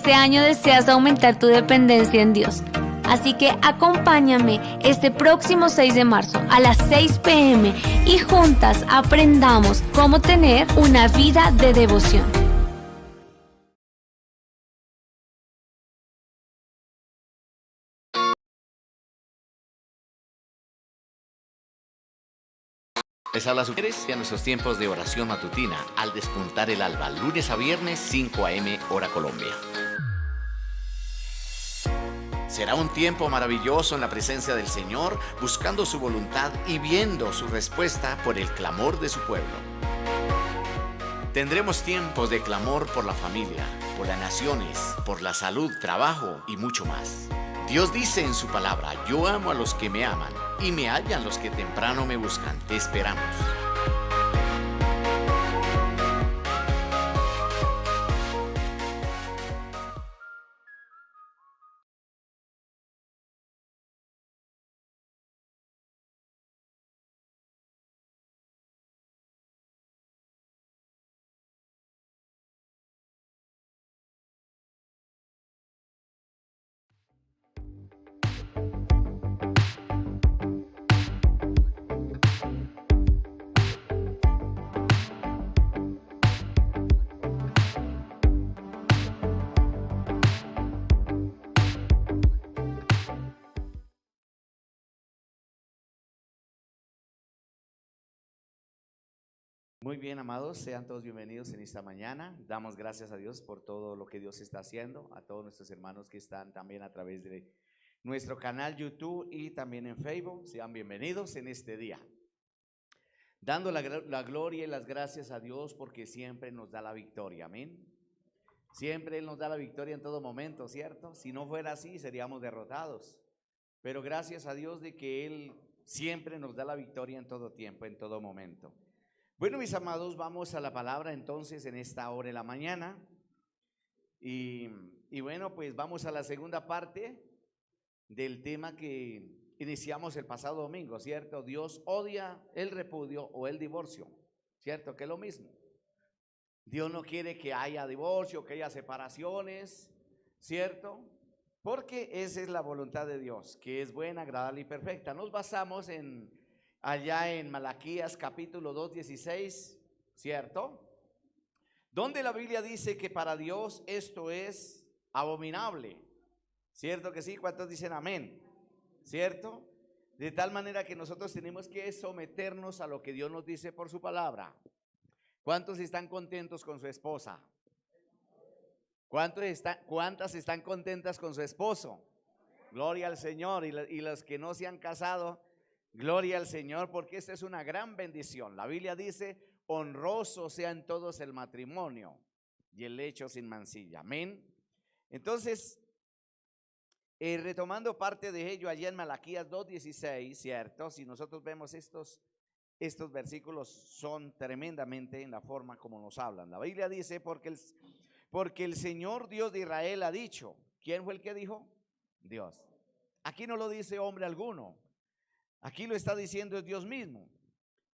este año deseas aumentar tu dependencia en Dios. Así que acompáñame este próximo 6 de marzo a las 6 p.m. y juntas aprendamos cómo tener una vida de devoción. Les habla su y a nuestros tiempos de oración matutina al despuntar el alba, lunes a viernes 5 a.m. hora Colombia. Será un tiempo maravilloso en la presencia del Señor, buscando su voluntad y viendo su respuesta por el clamor de su pueblo. Tendremos tiempos de clamor por la familia, por las naciones, por la salud, trabajo y mucho más. Dios dice en su palabra: yo amo a los que me aman y me hallan los que temprano me buscan. Te esperamos. Muy bien, amados, sean todos bienvenidos en esta mañana. Damos gracias a Dios por todo lo que Dios está haciendo, a todos nuestros hermanos que están también a través de nuestro canal YouTube y también en Facebook. Sean bienvenidos en este día, dando la gloria y las gracias a Dios porque siempre nos da la victoria, amén. Siempre Él nos da la victoria en todo momento, ¿cierto? Si no fuera así, seríamos derrotados, pero gracias a Dios de que Él siempre nos da la victoria en todo tiempo, en todo momento. Bueno, mis amados, vamos a la palabra entonces en esta hora de la mañana y bueno, pues vamos a la segunda parte del tema que iniciamos el pasado domingo, ¿cierto? Dios odia el repudio o el divorcio, ¿cierto? Que es lo mismo. Dios no quiere que haya divorcio, que haya separaciones, ¿cierto? Porque esa es la voluntad de Dios, que es buena, agradable y perfecta. Nos basamos allá en Malaquías capítulo 2, 16, ¿cierto? Donde la Biblia dice que para Dios esto es abominable, ¿cierto que sí? ¿Cuántos dicen amén? ¿Cierto? De tal manera que nosotros tenemos que someternos a lo que Dios nos dice por su palabra. ¿Cuántos están contentos con su esposa? ¿Cuántas están contentas con su esposo? Gloria al Señor. Y los que no se han casado, gloria al Señor, porque esta es una gran bendición. La Biblia dice: honroso sea en todos el matrimonio y el lecho sin mancilla. Amén. Entonces, retomando parte de ello allá en Malaquías 2:16, ¿cierto? Si nosotros vemos estos versículos, son tremendamente en la forma como nos hablan. La Biblia dice: porque el Señor Dios de Israel ha dicho. ¿Quién fue el que dijo? Dios. Aquí no lo dice hombre alguno. Aquí lo está diciendo Dios mismo.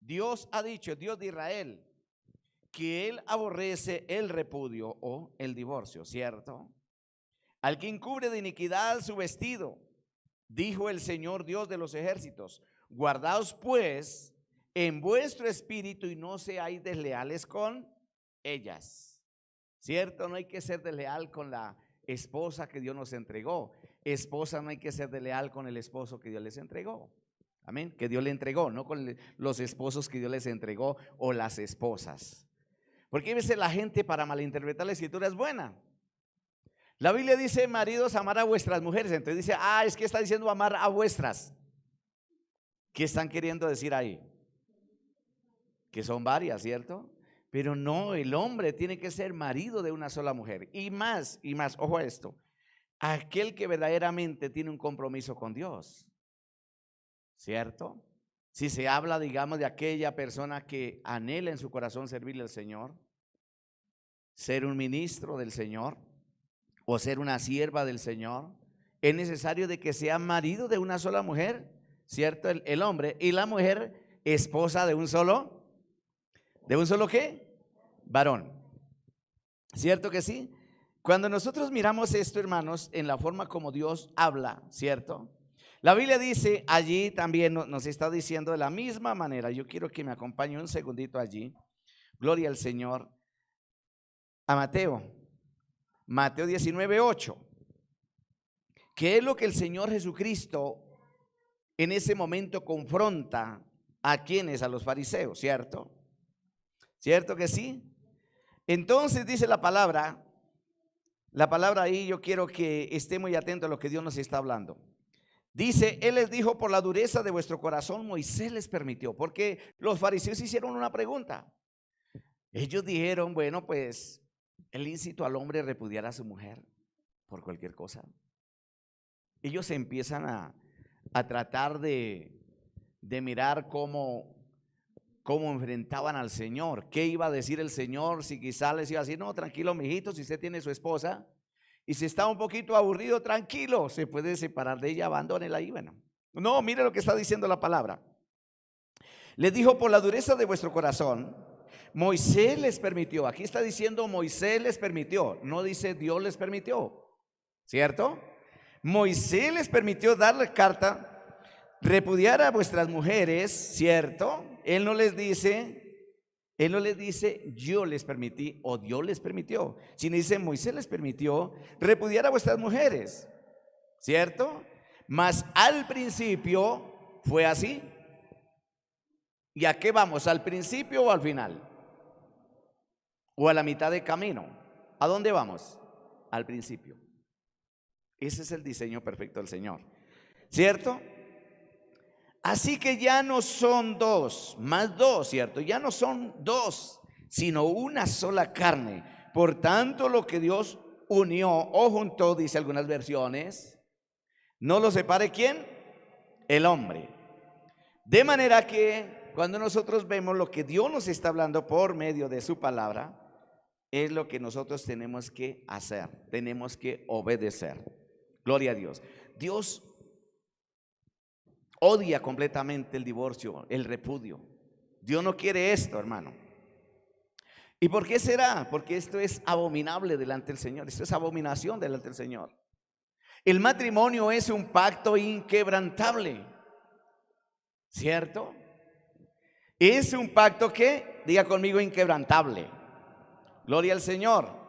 Dios ha dicho, Dios de Israel, que Él aborrece el repudio o el divorcio, ¿cierto? Al que encubre de iniquidad su vestido, dijo el Señor Dios de los ejércitos: guardaos pues en vuestro espíritu y no seáis desleales con ellas, ¿cierto? No hay que ser desleal con la esposa que Dios nos entregó. Esposa, no hay que ser desleal con el esposo que Dios les entregó. Amén, que Dios le entregó, no con los esposos que Dios les entregó o las esposas. Porque a veces la gente, para malinterpretar la escritura, es buena. La Biblia dice: maridos, amar a vuestras mujeres. Entonces dice: es que está diciendo amar a vuestras. ¿Qué están queriendo decir ahí? Que son varias, ¿cierto? Pero no, el hombre tiene que ser marido de una sola mujer. Y más, ojo a esto: aquel que verdaderamente tiene un compromiso con Dios, ¿cierto? Si se habla, digamos, de aquella persona que anhela en su corazón servirle al Señor, ser un ministro del Señor o ser una sierva del Señor, es necesario de que sea marido de una sola mujer, ¿cierto? El hombre, y la mujer esposa de un solo ¿qué? Varón, ¿cierto que sí? Cuando nosotros miramos esto, hermanos, en la forma como Dios habla, ¿cierto? La Biblia dice allí también, nos está diciendo de la misma manera. Yo quiero que me acompañe un segundito allí. Gloria al Señor. A Mateo 19:8. ¿Qué es lo que el Señor Jesucristo en ese momento confronta a quienes? A los fariseos, ¿cierto? ¿Cierto que sí? Entonces dice la palabra ahí, yo quiero que esté muy atento a lo que Dios nos está hablando. Dice, Él les dijo, por la dureza de vuestro corazón Moisés les permitió, porque los fariseos hicieron una pregunta. Ellos dijeron, bueno, pues es lícito al hombre repudiar a su mujer por cualquier cosa. Ellos empiezan a tratar de mirar cómo enfrentaban al Señor. ¿Qué iba a decir el Señor? Si quizás les iba a decir, no, tranquilo, mijito, si usted tiene su esposa y si está un poquito aburrido, tranquilo, se puede separar de ella, abandónela ahí. Bueno, no, mire lo que está diciendo la palabra. Les dijo, por la dureza de vuestro corazón Moisés les permitió. Aquí está diciendo Moisés les permitió, no dice Dios les permitió, ¿cierto? Moisés les permitió darle carta, repudiar a vuestras mujeres, ¿cierto? Él no les dice yo les permití o Dios les permitió, sino dice Moisés les permitió repudiar a vuestras mujeres, ¿cierto? Mas al principio fue así. ¿Y a qué vamos? ¿Al principio o al final? ¿O a la mitad de camino? ¿A dónde vamos? Al principio. Ese es el diseño perfecto del Señor, ¿cierto? Así que ya no son dos, más dos, ¿cierto? Ya no son dos, sino una sola carne. Por tanto, lo que Dios unió o juntó, dice algunas versiones, no lo separe ¿quién? El hombre. De manera que cuando nosotros vemos lo que Dios nos está hablando por medio de su palabra, es lo que nosotros tenemos que hacer, tenemos que obedecer. Gloria a Dios. Dios odia completamente el divorcio, el repudio. Dios no quiere esto, hermano. ¿Y por qué será? Porque esto es abominable delante del Señor. Esto es abominación delante del Señor. El matrimonio es un pacto inquebrantable, ¿cierto? Es un pacto que, diga conmigo, inquebrantable. Gloria al Señor.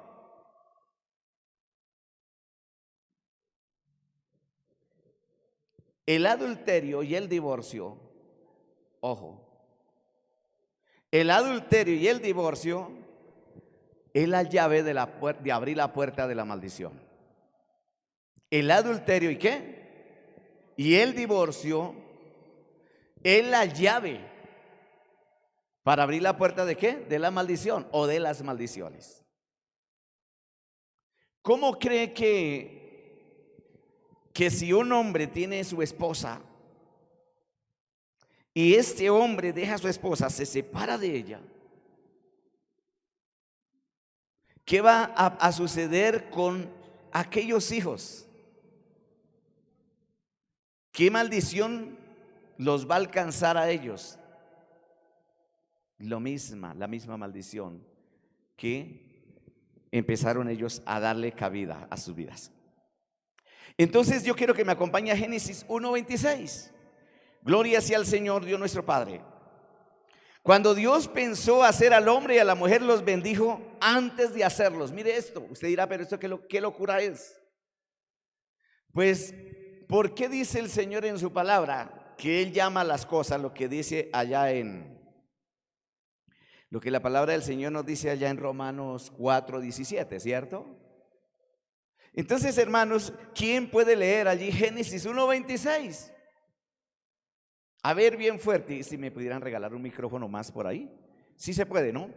El adulterio y el divorcio, ojo, el adulterio y el divorcio es la llave de abrir la puerta de la maldición. El adulterio y ¿qué? Y el divorcio es la llave para abrir la puerta de ¿qué? De la maldición o de las maldiciones. ¿Cómo cree que si un hombre tiene su esposa y este hombre deja a su esposa, se separa de ella, qué va a suceder con aquellos hijos? ¿Qué maldición los va a alcanzar a ellos? La misma maldición que empezaron ellos a darle cabida a sus vidas. Entonces yo quiero que me acompañe a Génesis 1:26. Gloria sea al Señor Dios nuestro Padre. Cuando Dios pensó hacer al hombre y a la mujer, los bendijo antes de hacerlos. Mire esto, usted dirá, pero esto qué locura es. Pues, ¿por qué dice el Señor en su palabra que Él llama a las cosas lo que dice allá lo que la palabra del Señor nos dice allá en Romanos 4:17, ¿cierto? Entonces, hermanos, ¿quién puede leer allí Génesis 1:26? A ver, bien fuerte, si me pudieran regalar un micrófono más por ahí. Sí se puede, ¿no?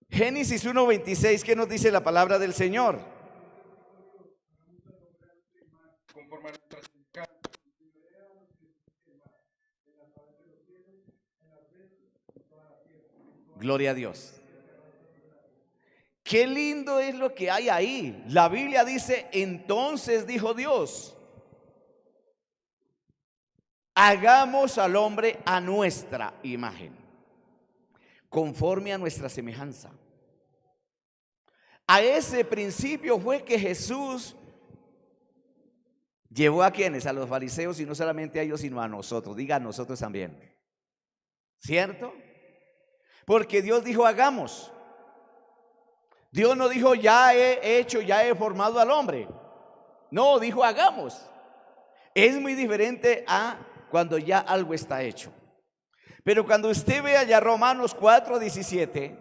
Génesis 1:26, ¿qué nos dice la palabra del Señor? Gloria a Dios. Qué lindo es lo que hay ahí. La Biblia dice, entonces dijo Dios, hagamos al hombre a nuestra imagen, conforme a nuestra semejanza. A ese principio fue que Jesús llevó a quienes, a los fariseos, y no solamente a ellos, sino a nosotros. Diga a nosotros también, ¿cierto? Porque Dios dijo hagamos. Dios no dijo ya he hecho, ya he formado al hombre. No, dijo hagamos. Es muy diferente a cuando ya algo está hecho. Pero cuando usted ve allá Romanos 4:17,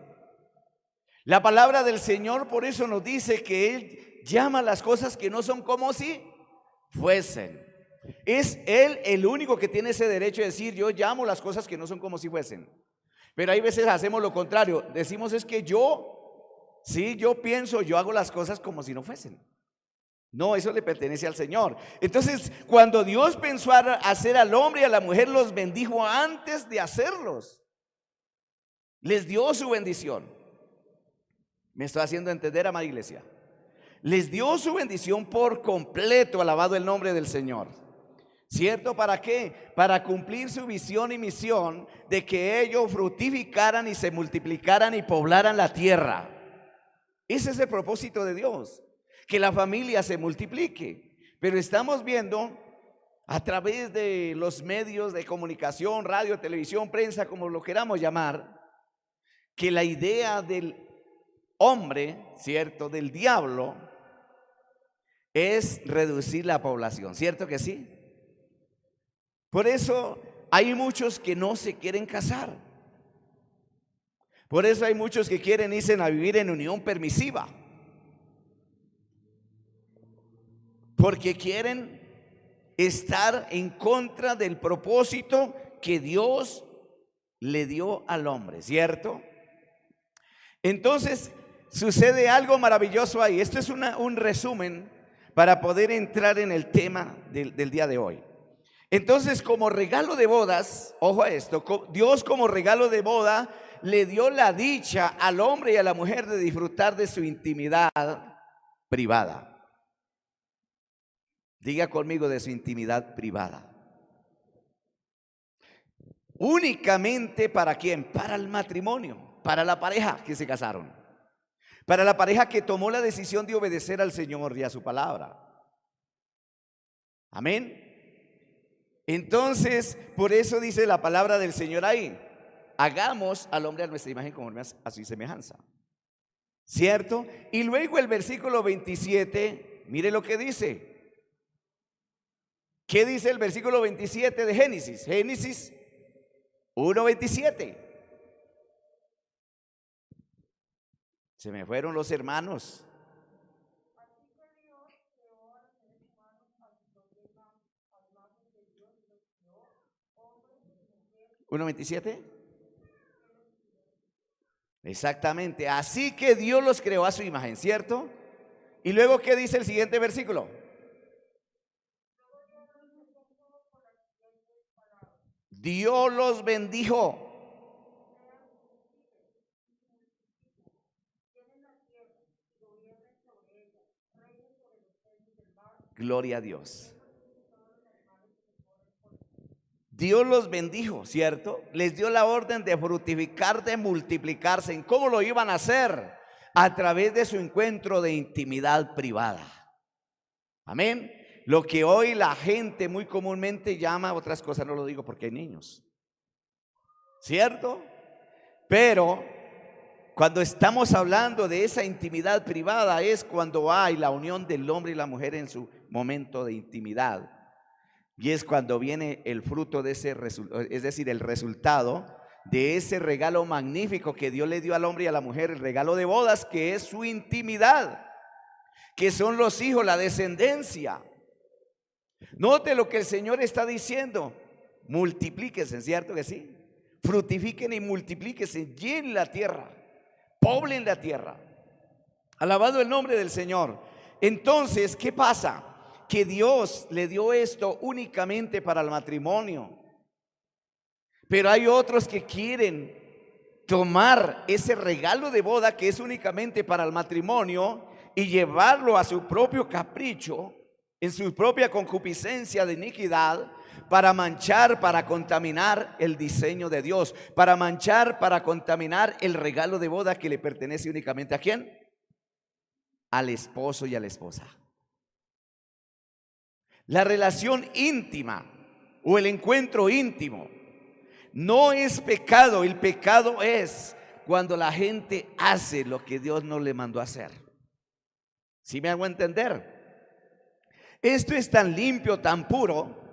la palabra del Señor por eso nos dice que Él llama las cosas que no son como si fuesen. Es Él el único que tiene ese derecho de decir yo llamo las cosas que no son como si fuesen. Pero hay veces hacemos lo contrario, decimos es que yo pienso, yo hago las cosas como si no fuesen. No, eso le pertenece al Señor. Entonces, cuando Dios pensó hacer al hombre y a la mujer, los bendijo antes de hacerlos. Les dio su bendición. ¿Me estoy haciendo entender, amada iglesia? Les dio su bendición por completo, alabado el nombre del Señor. ¿Cierto? ¿Para qué? Para cumplir su visión y misión de que ellos fructificaran y se multiplicaran y poblaran la tierra. Ese es el propósito de Dios, que la familia se multiplique. Pero estamos viendo a través de los medios de comunicación, radio, televisión, prensa, como lo queramos llamar, que la idea del hombre, ¿cierto?, del diablo, es reducir la población, ¿cierto que sí? Por eso hay muchos que no se quieren casar. Por eso hay muchos que quieren irse a vivir en unión permisiva. Porque quieren estar en contra del propósito que Dios le dio al hombre, ¿cierto? Entonces sucede algo maravilloso ahí. Esto es un resumen para poder entrar en el tema del día de hoy. Entonces, como regalo de bodas, ojo a esto, Dios como regalo de boda le dio la dicha al hombre y a la mujer de disfrutar de su intimidad privada. Diga conmigo, de su intimidad privada. Únicamente ¿para quién? Para el matrimonio, para la pareja que se casaron, para la pareja que tomó la decisión de obedecer al Señor y a su palabra. Amén. Entonces, por eso dice la palabra del Señor ahí: hagamos al hombre a nuestra imagen conforme a su semejanza, ¿cierto? Y luego el versículo 27, mire lo que dice. ¿Qué dice el versículo 27 de Génesis? Génesis 1:27. Se me fueron los hermanos. 1:27. Exactamente. Así que Dios los creó a su imagen, ¿cierto? Y luego, ¿qué dice el siguiente versículo? Dios los bendijo. Gloria a Dios. Dios los bendijo, ¿cierto? Les dio la orden de fructificar, de multiplicarse. ¿En cómo lo iban a hacer? A través de su encuentro de intimidad privada. Amén. Lo que hoy la gente muy comúnmente llama, otras cosas no lo digo porque hay niños, ¿cierto? Pero cuando estamos hablando de esa intimidad privada es cuando hay la unión del hombre y la mujer en su momento de intimidad. Y es cuando viene el fruto de ese resultado, es decir, el resultado de ese regalo magnífico que Dios le dio al hombre y a la mujer, el regalo de bodas, que es su intimidad, que son los hijos, la descendencia. Note lo que el Señor está diciendo: multiplíquense, ¿cierto que sí? Fructifiquen y multiplíquense, llenen la tierra, poblen la tierra. Alabado el nombre del Señor. Entonces, ¿qué pasa? Que Dios le dio esto únicamente para el matrimonio. Pero hay otros que quieren tomar ese regalo de boda que es únicamente para el matrimonio y llevarlo a su propio capricho, en su propia concupiscencia de iniquidad, para manchar, para contaminar el diseño de Dios, para manchar, para contaminar el regalo de boda que le pertenece únicamente ¿a quién? al esposo y a la esposa. La relación íntima o el encuentro íntimo no es pecado. El pecado es cuando la gente hace lo que Dios no le mandó a hacer. ¿Sí me hago entender? Esto es tan limpio, tan puro,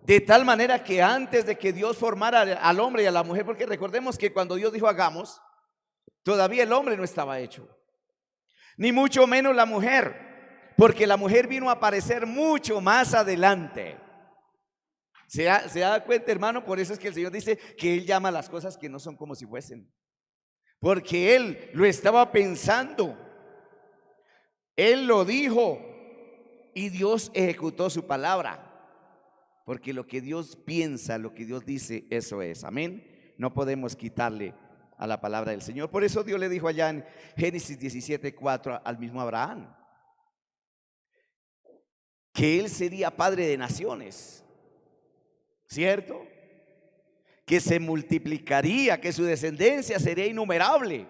de tal manera que antes de que Dios formara al hombre y a la mujer, porque recordemos que cuando Dios dijo hagamos, todavía el hombre no estaba hecho, ni mucho menos la mujer, porque la mujer vino a aparecer mucho más adelante. ¿Se da cuenta, hermano? Por eso es que el Señor dice que Él llama las cosas que no son como si fuesen, porque Él lo estaba pensando, Él lo dijo y Dios ejecutó su palabra. Porque lo que Dios piensa, lo que Dios dice, eso es, amén. No podemos quitarle a la palabra del Señor. Por eso Dios le dijo allá en Génesis 17:4 al mismo Abraham que él sería padre de naciones, ¿cierto? Que se multiplicaría, que su descendencia sería innumerable.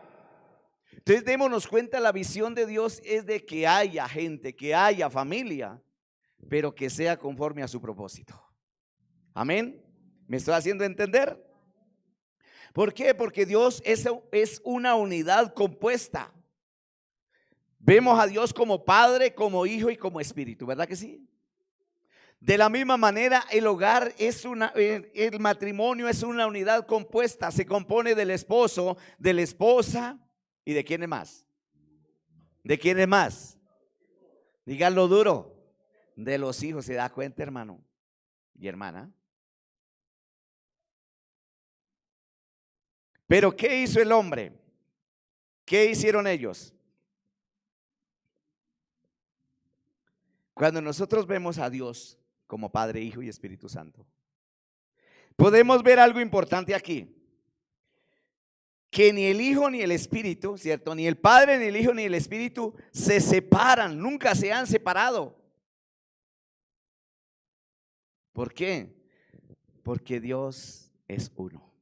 Entonces démonos cuenta, la visión de Dios es de que haya gente, que haya familia, pero que sea conforme a su propósito. Amén. ¿Me estoy haciendo entender? ¿Por qué? Porque Dios es una unidad compuesta. Vemos a Dios como Padre, como Hijo y como Espíritu, ¿verdad que sí? De la misma manera, el hogar es el matrimonio es una unidad compuesta. Se compone del esposo, de la esposa y ¿de quién es más? ¿De quién es más? Díganlo duro. De los hijos. ¿Se da cuenta, hermano y hermana? Pero ¿qué hizo el hombre? ¿Qué hicieron ellos? Cuando nosotros vemos a Dios como Padre, Hijo y Espíritu Santo, podemos ver algo importante aquí. Que ni el Hijo ni el Espíritu, ¿cierto? Ni el Padre, ni el Hijo, ni el Espíritu se separan, nunca se han separado. ¿Por qué? Porque Dios es uno,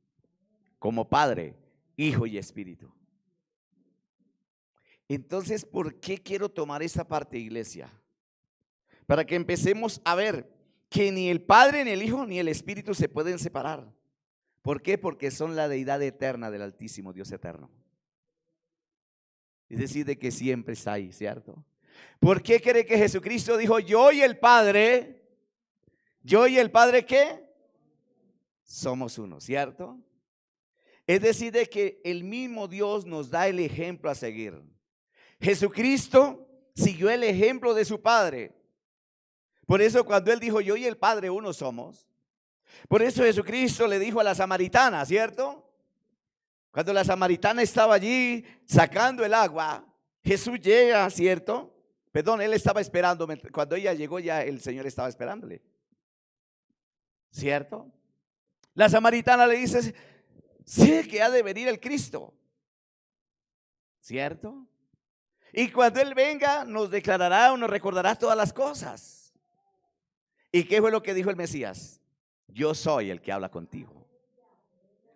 como Padre, Hijo y Espíritu. Entonces, ¿por qué quiero tomar esta parte, iglesia? Para que empecemos a ver que ni el Padre, ni el Hijo, ni el Espíritu se pueden separar. ¿Por qué? Porque son la deidad eterna del Altísimo Dios eterno. Es decir, de que siempre está ahí, ¿cierto? ¿Por qué cree que Jesucristo dijo yo y el Padre? ¿Yo y el Padre qué? Somos uno, ¿cierto? Es decir, de que el mismo Dios nos da el ejemplo a seguir. Jesucristo siguió el ejemplo de su Padre. Por eso cuando Él dijo yo y el Padre uno somos, por eso Jesucristo le dijo a la samaritana, ¿cierto? Cuando la samaritana estaba allí sacando el agua, Jesús llega, ¿cierto? Perdón, Él estaba esperando, cuando ella llegó ya el Señor estaba esperándole, ¿cierto? La samaritana le dice, sé que ha de venir el Cristo, ¿cierto? Y cuando Él venga nos declarará o nos recordará todas las cosas. ¿Y qué fue lo que dijo el Mesías? Yo soy el que habla contigo.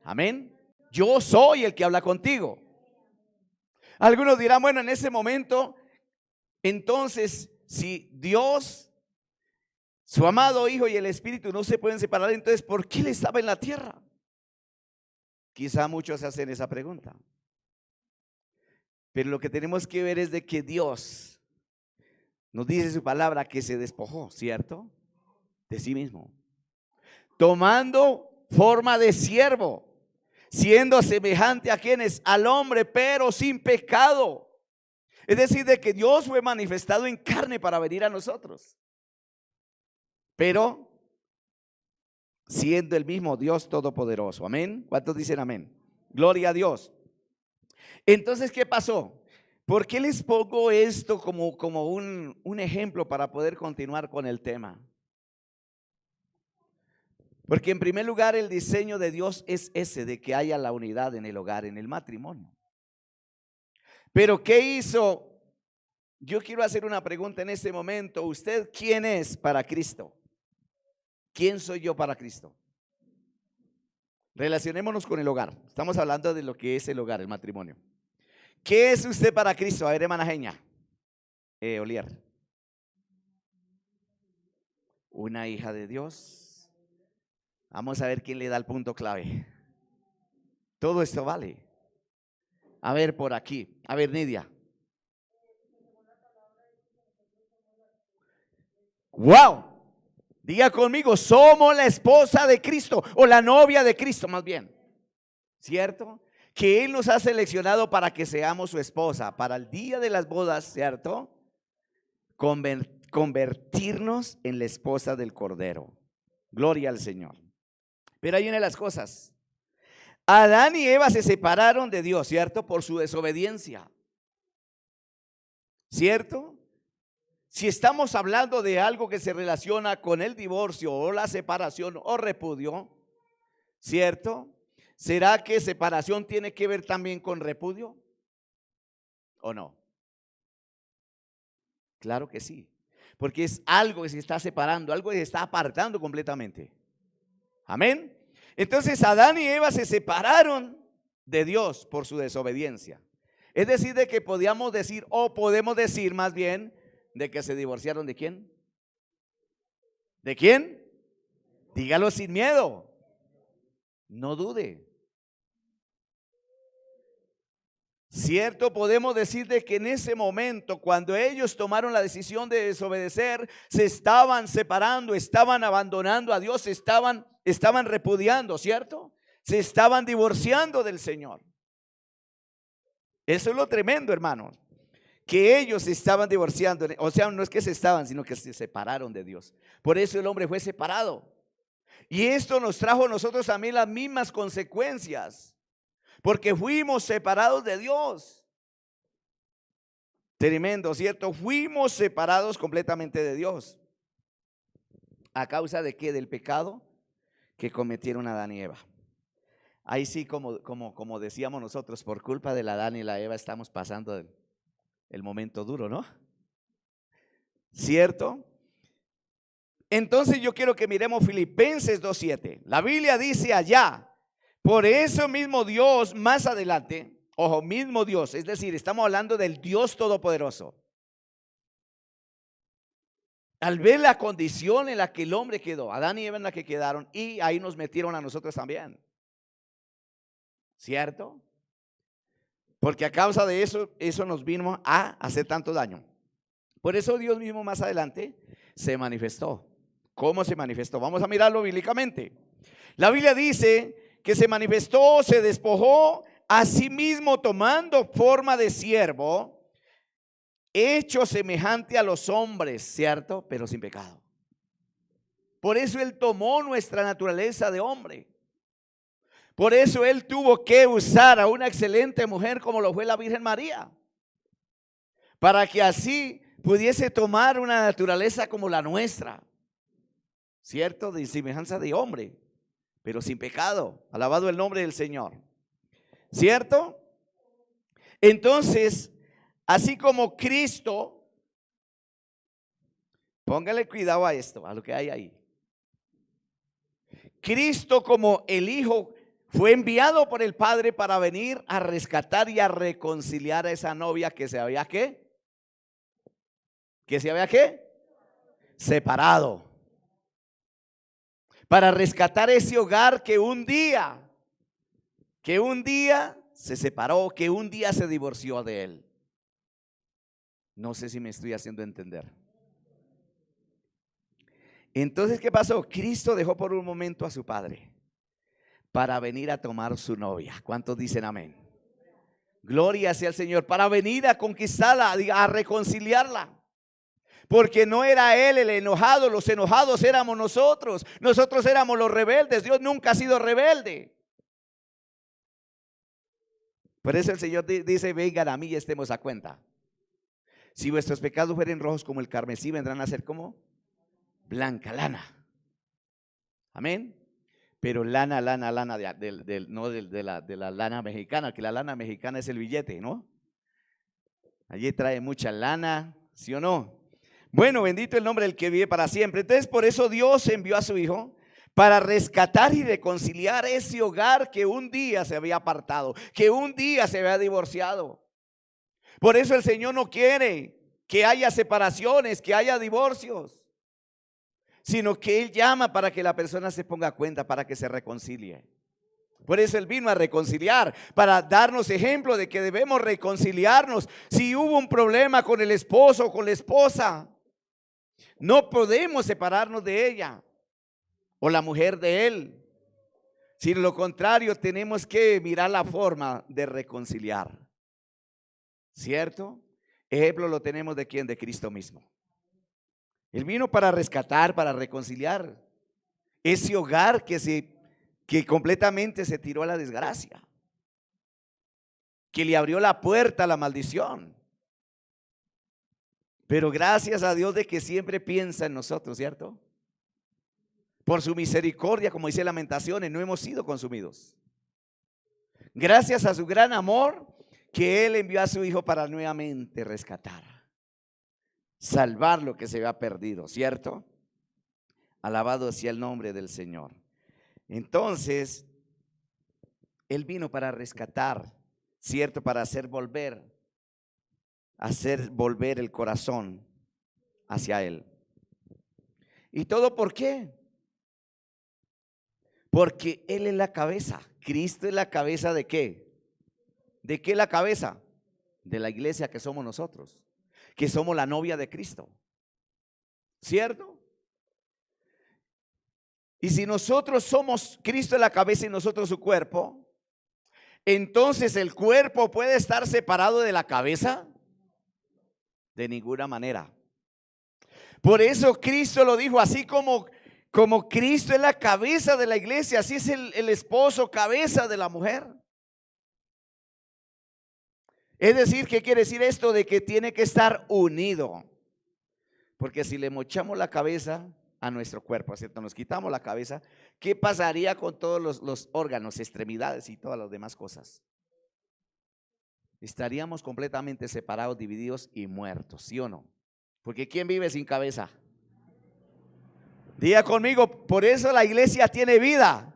Amén. Yo soy el que habla contigo. Algunos dirán, bueno, en ese momento, entonces, si Dios, su amado Hijo y el Espíritu no se pueden separar, entonces, ¿por qué Él estaba en la tierra? Quizá muchos hacen esa pregunta. Pero lo que tenemos que ver es de que Dios nos dice su palabra que se despojó, ¿cierto? De sí mismo, tomando forma de siervo, siendo semejante a quienes, al hombre, pero sin pecado. Es decir, de que Dios fue manifestado en carne para venir a nosotros, pero siendo el mismo Dios todopoderoso. Amén. ¿Cuántos dicen amén? Gloria a Dios. Entonces, ¿qué pasó? ¿Por qué les pongo esto como un ejemplo para poder continuar con el tema? Porque en primer lugar el diseño de Dios es ese, de que haya la unidad en el hogar, en el matrimonio. Pero ¿qué hizo? Yo quiero hacer una pregunta en este momento. ¿Usted quién es para Cristo? ¿Quién soy yo para Cristo? Relacionémonos con el hogar. Estamos hablando de lo que es el hogar, el matrimonio. ¿Qué es usted para Cristo? A ver, hermana Genia. Olier? Una hija de Dios. Vamos a ver quién le da el punto clave. Todo esto vale. A ver por aquí. A ver, Nidia. ¡Wow! Diga conmigo, somos la esposa de Cristo, o la novia de Cristo más bien. ¿Cierto? Que Él nos ha seleccionado para que seamos su esposa, para el día de las bodas, ¿cierto? Convertirnos en la esposa del Cordero. Gloria al Señor. Pero hay una de las cosas. Adán y Eva se separaron de Dios, ¿cierto? Por su desobediencia. ¿Cierto? Si estamos hablando de algo que se relaciona con el divorcio o la separación o repudio, ¿cierto? ¿Será que separación tiene que ver también con repudio? ¿O no? Claro que sí, porque es algo que se está separando, algo que se está apartando completamente. Amén. Entonces Adán y Eva se separaron de Dios por su desobediencia. Es decir, de que podíamos decir, o podemos decir más bien, de que se divorciaron. ¿De quién? ¿De quién? Dígalo sin miedo. No dude. Cierto, podemos decir de que en ese momento, cuando ellos tomaron la decisión de desobedecer, se estaban separando, estaban abandonando a Dios, estaban repudiando, ¿cierto? Se estaban divorciando del Señor. Eso es lo tremendo, hermanos, que ellos se estaban divorciando. O sea, no es que se estaban, sino que se separaron de Dios. Por eso el hombre fue separado. Y esto nos trajo a nosotros también las mismas consecuencias, porque fuimos separados de Dios. Tremendo, ¿cierto? Fuimos separados completamente de Dios. ¿A causa de qué? Del pecado que cometieron Adán y Eva. Ahí sí, como decíamos nosotros, por culpa de Adán y la Eva estamos pasando el momento duro, ¿no? ¿Cierto? Entonces yo quiero que miremos Filipenses 2:7. La Biblia dice allá, por eso mismo Dios más adelante, ojo, mismo Dios, es decir, estamos hablando del Dios Todopoderoso. Al ver la condición en la que el hombre quedó, Adán y Eva en la que quedaron, y ahí nos metieron a nosotros también. ¿Cierto? Porque a causa de eso nos vino a hacer tanto daño. Por eso Dios mismo más adelante se manifestó. ¿Cómo se manifestó? Vamos a mirarlo bíblicamente. La Biblia dice que se manifestó, se despojó a sí mismo tomando forma de siervo, hecho semejante a los hombres, ¿cierto? Pero sin pecado. Por eso Él tomó nuestra naturaleza de hombre. Por eso Él tuvo que usar a una excelente mujer como lo fue la Virgen María, para que así pudiese tomar una naturaleza como la nuestra, ¿cierto? De semejanza de hombre, pero sin pecado. Alabado el nombre del Señor, ¿cierto? Entonces, así como Cristo, póngale cuidado a esto, a lo que hay ahí. Cristo, como el Hijo, fue enviado por el Padre para venir a rescatar y a reconciliar a esa novia que se había ¿qué? Que se había ¿qué? Separado. Para rescatar ese hogar que un día se separó, que un día se divorció de él. No sé si me estoy haciendo entender. Entonces, ¿qué pasó? Cristo dejó por un momento a su Padre para venir a tomar su novia. ¿Cuántos dicen amén? Gloria sea al Señor. Para venir a conquistarla, a reconciliarla. Porque no era Él el enojado, los enojados éramos nosotros. Nosotros éramos los rebeldes. Dios nunca ha sido rebelde. Por eso el Señor dice: vengan a mí y estemos a cuenta. Si vuestros pecados fueren rojos como el carmesí, vendrán a ser como blanca lana. Amén. Pero lana de la lana mexicana, que la lana mexicana es el billete, ¿no? Allí trae mucha lana, ¿sí o no? Bueno, bendito el nombre del que vive para siempre. Entonces, por eso Dios envió a su Hijo para rescatar y reconciliar ese hogar que un día se había apartado, que un día se había divorciado. Por eso el Señor no quiere que haya separaciones, que haya divorcios, sino que Él llama para que la persona se ponga cuenta, para que se reconcilie. Por eso Él vino a reconciliar, para darnos ejemplo de que debemos reconciliarnos. Si hubo un problema con el esposo o con la esposa, no podemos separarnos de ella o la mujer de él. Sino lo contrario, tenemos que mirar la forma de reconciliar. ¿Cierto? Ejemplo lo tenemos de quién, de Cristo mismo. Él vino para rescatar, para reconciliar ese hogar que completamente se tiró a la desgracia, que le abrió la puerta a la maldición. Pero gracias a Dios de que siempre piensa en nosotros, ¿cierto? Por su misericordia, como dice Lamentaciones, no hemos sido consumidos. Gracias a su gran amor, que Él envió a su Hijo para nuevamente rescatar, salvar lo que se había perdido, ¿cierto? Alabado sea el nombre del Señor. Entonces, Él vino para rescatar, ¿cierto? Para hacer volver el corazón hacia Él. ¿Y todo por qué? Porque Él es la cabeza. Cristo es la cabeza ¿de qué? ¿De qué la cabeza? De la iglesia que somos nosotros, que somos la novia de Cristo, ¿cierto? Y si nosotros somos Cristo es la cabeza y nosotros su cuerpo, entonces el cuerpo puede estar separado de la cabeza. De ninguna manera. Por eso Cristo lo dijo, así como Cristo es la cabeza de la iglesia, así es el esposo cabeza de la mujer. Es decir, ¿qué quiere decir esto? De que tiene que estar unido. Porque si le mochamos la cabeza a nuestro cuerpo, ¿cierto? Nos quitamos la cabeza, ¿qué pasaría con todos los órganos, extremidades y todas las demás cosas? Estaríamos completamente separados, divididos y muertos, ¿sí o no? Porque ¿quién vive sin cabeza? Diga conmigo, por eso la iglesia tiene vida,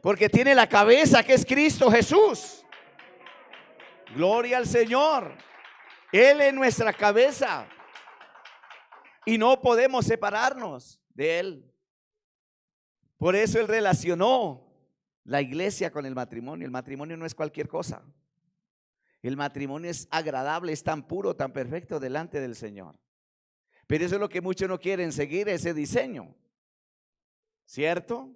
porque tiene la cabeza que es Cristo Jesús. Gloria al Señor. Él es nuestra cabeza y no podemos separarnos de Él. Por eso Él relacionó la iglesia con el matrimonio. El matrimonio no es cualquier cosa. El matrimonio es agradable, es tan puro, tan perfecto delante del Señor. Pero eso es lo que muchos no quieren seguir, ese diseño, ¿cierto?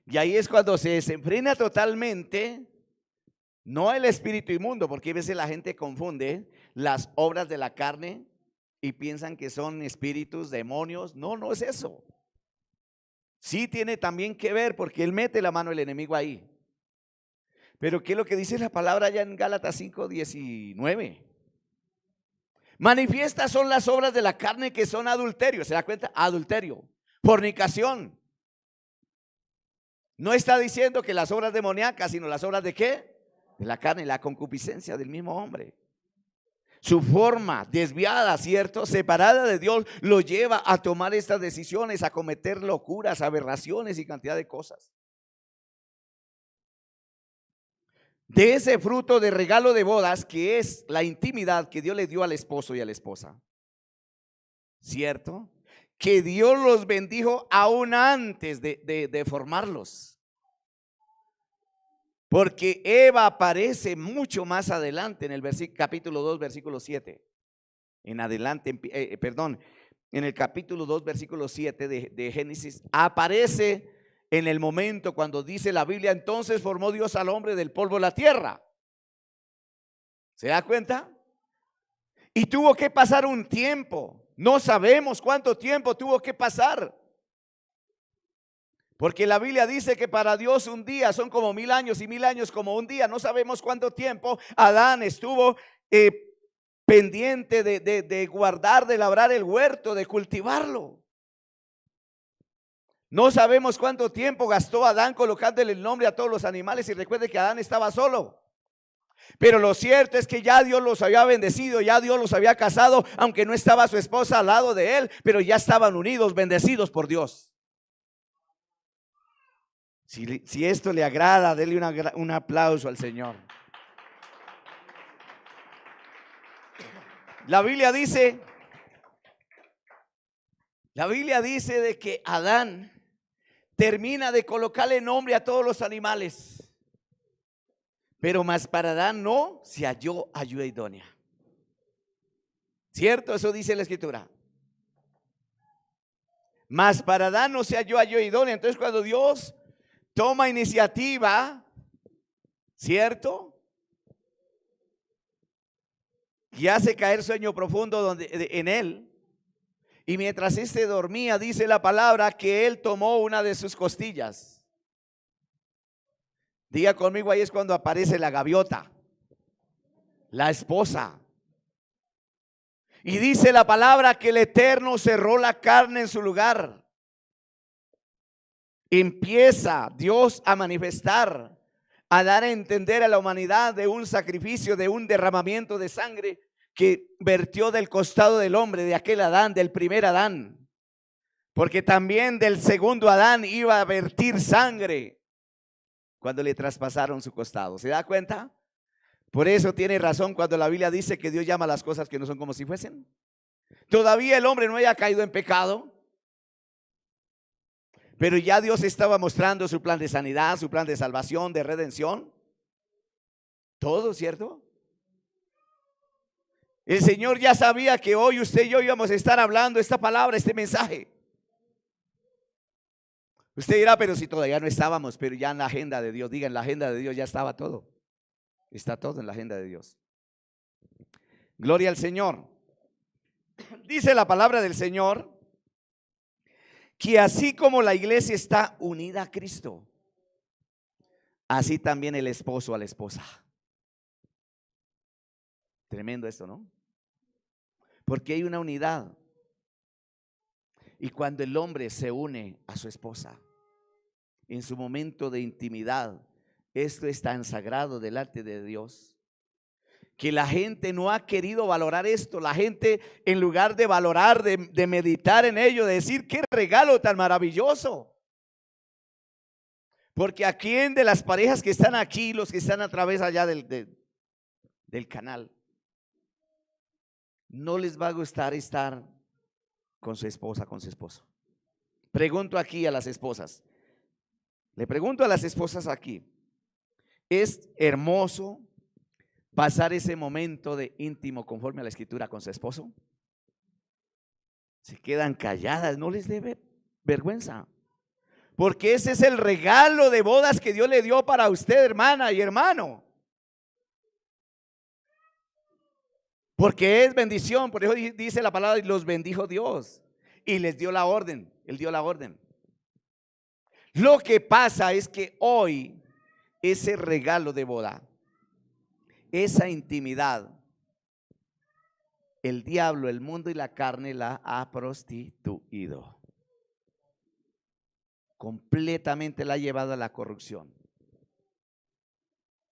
Y ahí es cuando se desenfrena totalmente, no el espíritu inmundo, porque a veces la gente confunde las obras de la carne y piensan que son espíritus, demonios. No, no es eso. Sí tiene también que ver, porque él mete la mano del enemigo ahí. Pero ¿qué es lo que dice la palabra allá en Gálatas 5:19? Manifiestas son las obras de la carne, que son adulterio. ¿Se da cuenta? Adulterio, fornicación. No está diciendo que las obras demoníacas, sino las obras de ¿qué? De la carne, la concupiscencia del mismo hombre. Su forma desviada, ¿cierto? Separada de Dios, lo lleva a tomar estas decisiones, a cometer locuras, aberraciones y cantidad de cosas. De ese fruto de regalo de bodas, que es la intimidad que Dios le dio al esposo y a la esposa, ¿cierto? Que Dios los bendijo aún antes de formarlos. Porque Eva aparece mucho más adelante en el capítulo 2, versículo 7. En adelante, en el capítulo 2, versículo 7 de Génesis, aparece en el momento cuando dice la Biblia, entonces formó Dios al hombre del polvo de la tierra. ¿Se da cuenta? Y tuvo que pasar un tiempo. No sabemos cuánto tiempo tuvo que pasar. Porque la Biblia dice que para Dios un día son como 1000 años y 1000 años como un día. No sabemos cuánto tiempo Adán estuvo pendiente de guardar, de labrar el huerto, de cultivarlo. No sabemos cuánto tiempo gastó Adán colocándole el nombre a todos los animales. Y recuerde que Adán estaba solo. Pero lo cierto es que ya Dios los había bendecido, ya Dios los había casado, aunque no estaba su esposa al lado de él, pero ya estaban unidos, bendecidos por Dios. Si esto le agrada, dele un aplauso al Señor. La Biblia dice de que Adán termina de colocarle nombre a todos los animales, pero más para Adán no se halló ayuda idónea. ¿Cierto? Eso dice la Escritura. Mas para Adán no se halló ayuda idónea. Entonces cuando Dios toma iniciativa, ¿cierto?, y hace caer sueño profundo en él, y mientras éste dormía, dice la palabra que él tomó una de sus costillas. Diga conmigo, ahí es cuando aparece la gaviota, la esposa. Y dice la palabra que el Eterno cerró la carne en su lugar. Empieza Dios a manifestar, a dar a entender a la humanidad de un sacrificio, de un derramamiento de sangre que vertió del costado del hombre, de aquel Adán, del primer Adán. Porque también del segundo Adán iba a vertir sangre cuando le traspasaron su costado. ¿Se da cuenta? Por eso tiene razón cuando la Biblia dice que Dios llama las cosas que no son como si fuesen. Todavía el hombre no haya caído en pecado, pero ya Dios estaba mostrando su plan de sanidad, su plan de salvación, de redención. Todo, ¿cierto? El Señor ya sabía que hoy usted y yo íbamos a estar hablando esta palabra, este mensaje. Usted dirá, pero si todavía no estábamos, pero ya en la agenda de Dios. Diga, en la agenda de Dios ya estaba todo. Está todo en la agenda de Dios. Gloria al Señor. Dice la palabra del Señor que así como la iglesia está unida a Cristo, así también el esposo a la esposa. Tremendo esto, ¿no? Porque hay una unidad. Y cuando el hombre se une a su esposa en su momento de intimidad, esto es tan sagrado delante de Dios que la gente no ha querido valorar esto. La gente, en lugar de valorar, de meditar en ello, de decir qué regalo tan maravilloso. Porque a quién de las parejas que están aquí, los que están a través allá del canal, no les va a gustar estar con su esposa, con su esposo? Pregunto aquí a las esposas. Le pregunto a las esposas aquí, ¿es hermoso pasar ese momento de íntimo conforme a la Escritura con su esposo? Se quedan calladas, no les dé vergüenza, porque ese es el regalo de bodas que Dios le dio para usted, hermana y hermano. Porque es bendición. Por eso dice la palabra, y los bendijo Dios y les dio la orden. Él dio la orden. Lo que pasa es que hoy ese regalo de boda, esa intimidad, el diablo, el mundo y la carne la ha prostituido. Completamente la ha llevado a la corrupción.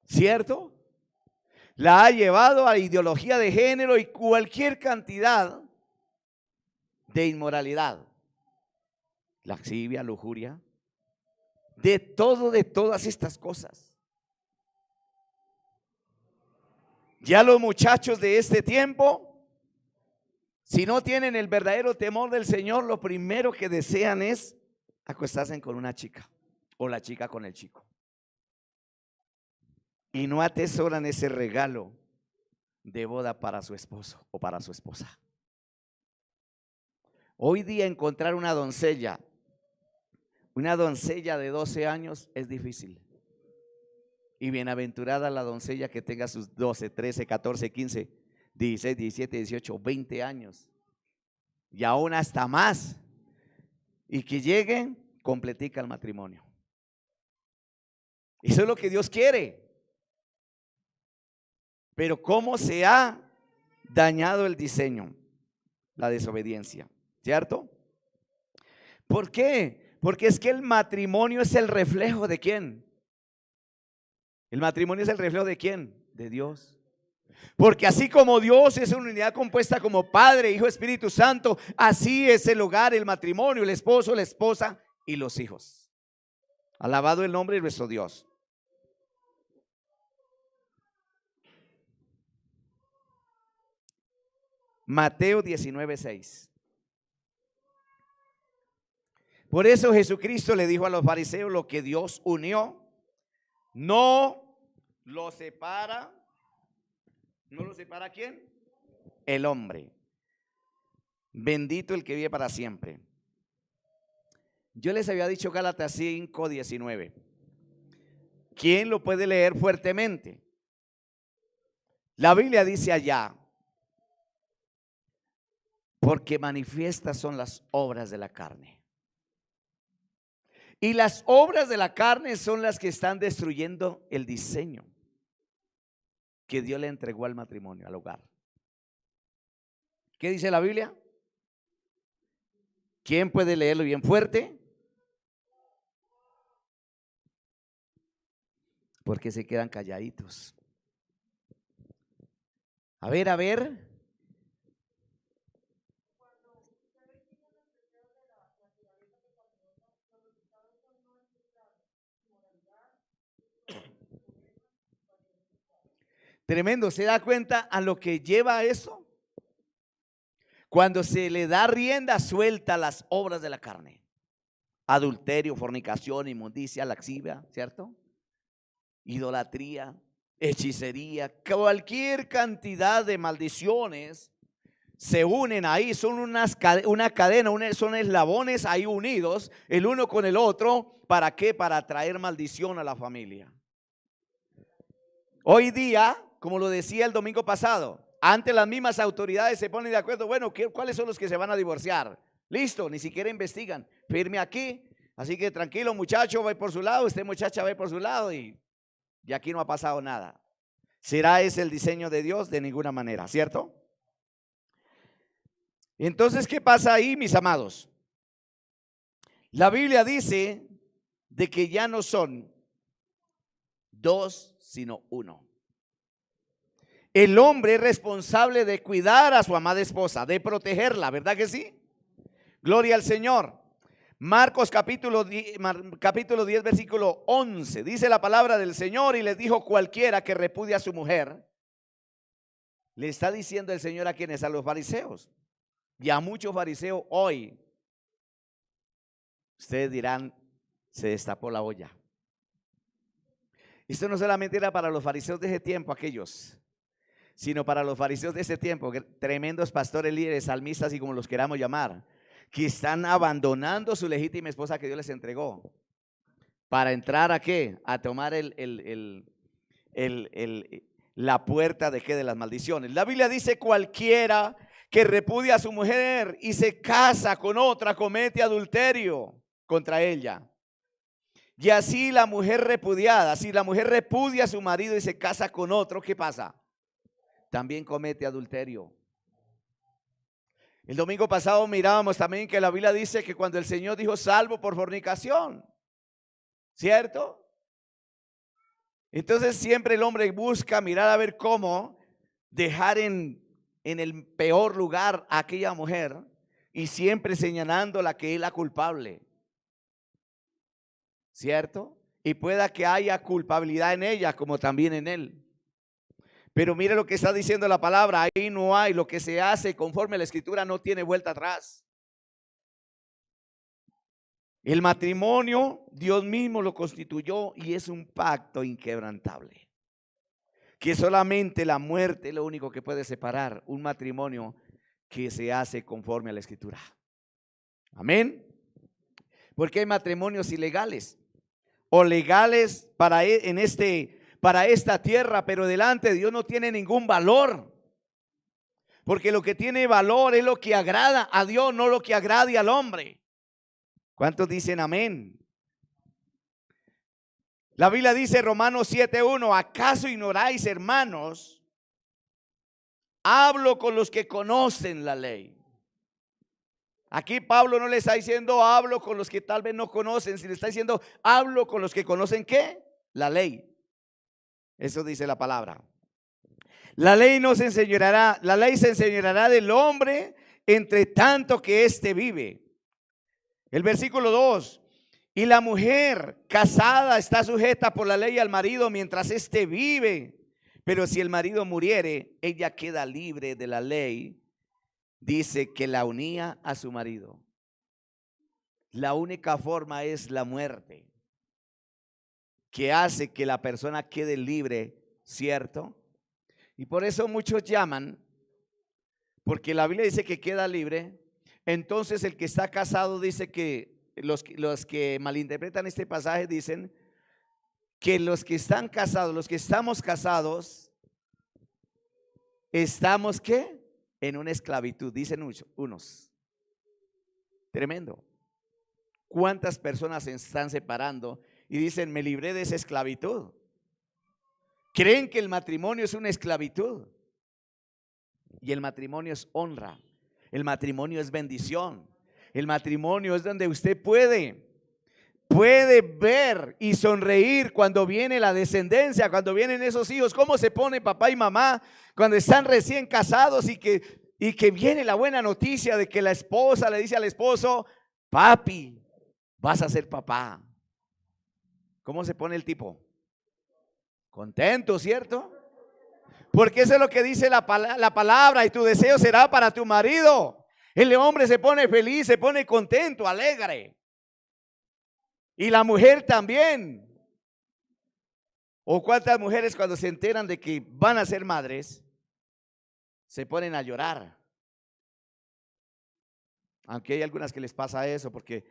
¿Cierto? La ha llevado a ideología de género y cualquier cantidad de inmoralidad, lascivia, lujuria, de todas estas cosas. Ya los muchachos de este tiempo, si no tienen el verdadero temor del Señor, lo primero que desean es acostarse con una chica o la chica con el chico. Y no atesoran ese regalo de boda para su esposo o para su esposa. Hoy día encontrar una doncella de 12 años es difícil. Y bienaventurada la doncella que tenga sus 12, 13, 14, 15, 16, 17, 18, 20 años. Y aún hasta más. Y que lleguen completica el matrimonio. Eso es lo que Dios quiere. Pero ¿cómo se ha dañado el diseño? La desobediencia, ¿cierto? ¿Por qué? Porque es que el matrimonio es el reflejo ¿de quién? El matrimonio es el reflejo ¿de quién? De Dios. Porque así como Dios es una unidad compuesta como Padre, Hijo, Espíritu Santo, así es el hogar, el matrimonio, el esposo, la esposa y los hijos. Alabado el nombre de nuestro Dios. Mateo 19:6. Por eso Jesucristo le dijo a los fariseos: lo que Dios unió, no lo separa. ¿No lo separa quién? El hombre. Bendito el que vive para siempre. Yo les había dicho Gálatas 5:19. ¿Quién lo puede leer fuertemente? La Biblia dice allá: porque manifiestas son las obras de la carne. Y las obras de la carne son las que están destruyendo el diseño que Dios le entregó al matrimonio, al hogar. ¿Qué dice la Biblia? ¿Quién puede leerlo bien fuerte? Porque se quedan calladitos. A ver. Tremendo, ¿se da cuenta a lo que lleva a eso? Cuando se le da rienda suelta a las obras de la carne. Adulterio, fornicación, inmundicia, lascivia, ¿cierto? Idolatría, hechicería, cualquier cantidad de maldiciones se unen ahí, son una cadena, son eslabones ahí unidos, el uno con el otro. ¿Para qué? Para traer maldición a la familia. Hoy día, como lo decía el domingo pasado, antes las mismas autoridades se ponen de acuerdo. Bueno, ¿cuáles son los que se van a divorciar? Listo, ni siquiera investigan. Firme aquí. Así que tranquilo, muchacho, va por su lado, usted muchacha va por su lado y aquí no ha pasado nada. ¿Será ese el diseño de Dios? De ninguna manera, ¿cierto? Entonces, ¿qué pasa ahí, mis amados? La Biblia dice de que ya no son dos, sino uno. El hombre es responsable de cuidar a su amada esposa, de protegerla, ¿verdad que sí? Gloria al Señor. Marcos capítulo 10, versículo 11. Dice la palabra del Señor: y les dijo: cualquiera que repudia a su mujer. Le está diciendo el Señor a quienes, a los fariseos. Y a muchos fariseos hoy. Ustedes dirán: se destapó la olla. Esto no solamente era para los fariseos de ese tiempo, aquellos, sino para los fariseos de ese tiempo, tremendos pastores, líderes, salmistas y como los queramos llamar, que están abandonando su legítima esposa que Dios les entregó. ¿Para entrar a qué? A tomar la puerta de qué, de las maldiciones. La Biblia dice: cualquiera que repudia a su mujer y se casa con otra comete adulterio contra ella. Y así la mujer repudiada, si la mujer repudia a su marido y se casa con otro, ¿qué pasa? También comete adulterio. El domingo pasado mirábamos también que la Biblia dice que cuando el Señor dijo: salvo por fornicación, ¿cierto? Entonces siempre el hombre busca mirar a ver cómo dejar en el peor lugar a aquella mujer, y siempre señalándola que es la culpable, ¿cierto? Y pueda que haya culpabilidad en ella como también en él. Pero mire lo que está diciendo la palabra: ahí no hay, lo que se hace conforme a la escritura no tiene vuelta atrás. El matrimonio Dios mismo lo constituyó y es un pacto inquebrantable, que solamente la muerte es lo único que puede separar un matrimonio que se hace conforme a la escritura. Amén. Porque hay matrimonios ilegales o legales para esta tierra, pero delante de Dios no tiene ningún valor. Porque lo que tiene valor es lo que agrada a Dios, no lo que agrade al hombre. ¿Cuántos dicen amén? La Biblia dice, Romanos 7:1: ¿acaso ignoráis, hermanos? Hablo con los que conocen la ley. Aquí Pablo no le está diciendo hablo con los que tal vez no conocen, sino está diciendo hablo con los que conocen ¿qué? La ley. Eso dice la palabra. La ley se enseñoreará del hombre entre tanto que éste vive. El versículo 2: y la mujer casada está sujeta por la ley al marido mientras éste vive. Pero si el marido muriere, ella queda libre de la ley dice que la unía a su marido. La única forma es la muerte, que hace que la persona quede libre, ¿cierto? Y por eso muchos llaman, porque la Biblia dice que queda libre. Entonces el que está casado dice que los que malinterpretan este pasaje dicen que los que están casados, los que estamos casados, estamos ¿qué? En una esclavitud, dicen unos. Tremendo. ¿Cuántas personas se están separando y dicen, me libré de esa esclavitud? Creen que el matrimonio es una esclavitud. Y el matrimonio es honra. El matrimonio es bendición. El matrimonio es donde usted puede ver y sonreír cuando viene la descendencia, cuando vienen esos hijos. Cómo se pone papá y mamá cuando están recién casados y que viene la buena noticia de que la esposa le dice al esposo, papi, vas a ser papá. ¿Cómo se pone el tipo? Contento, ¿cierto? Porque eso es lo que dice la palabra, y tu deseo será para tu marido. El hombre se pone feliz, se pone contento, alegre. Y la mujer también. ¿O cuántas mujeres cuando se enteran de que van a ser madres, se ponen a llorar? Aunque hay algunas que les pasa eso, porque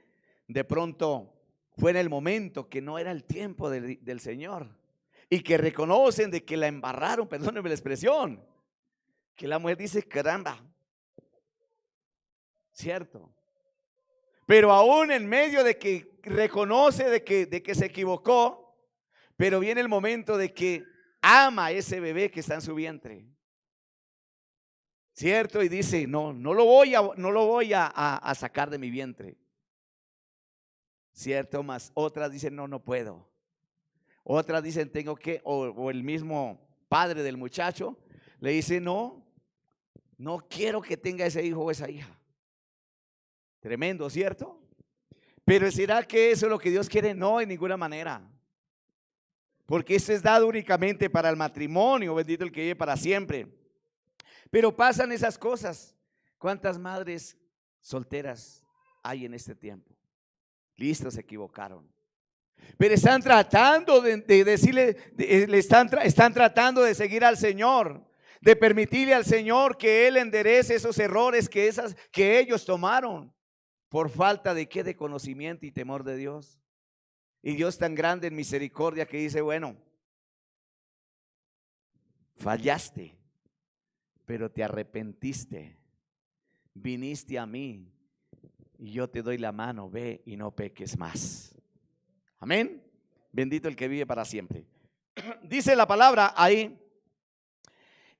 de pronto fue en el momento que no era el tiempo del Señor. Y que reconocen de que la embarraron, perdónenme la expresión. Que la mujer dice, caramba. Cierto. Pero aún en medio de que reconoce de que se equivocó, pero viene el momento de que ama a ese bebé que está en su vientre. Cierto, y dice, no lo voy a sacar de mi vientre. Cierto, más otras dicen, no puedo. Otras dicen, tengo que, o el mismo padre del muchacho le dice, no quiero que tenga ese hijo o esa hija. Tremendo, ¿cierto? Pero ¿será que eso es lo que Dios quiere? No, en ninguna manera. Porque eso es dado únicamente para el matrimonio, bendito el que vive para siempre. Pero pasan esas cosas. ¿Cuántas madres solteras hay en este tiempo? Listo, se equivocaron. Pero están tratando de decirle, están tratando de seguir al Señor, de permitirle al Señor que Él enderece esos errores que ellos tomaron. ¿Por falta de qué? De conocimiento y temor de Dios. Y Dios tan grande en misericordia que dice, bueno, fallaste, pero te arrepentiste, viniste a mí y yo te doy la mano, ve y no peques más. Amén. Bendito el que vive para siempre. Dice la palabra ahí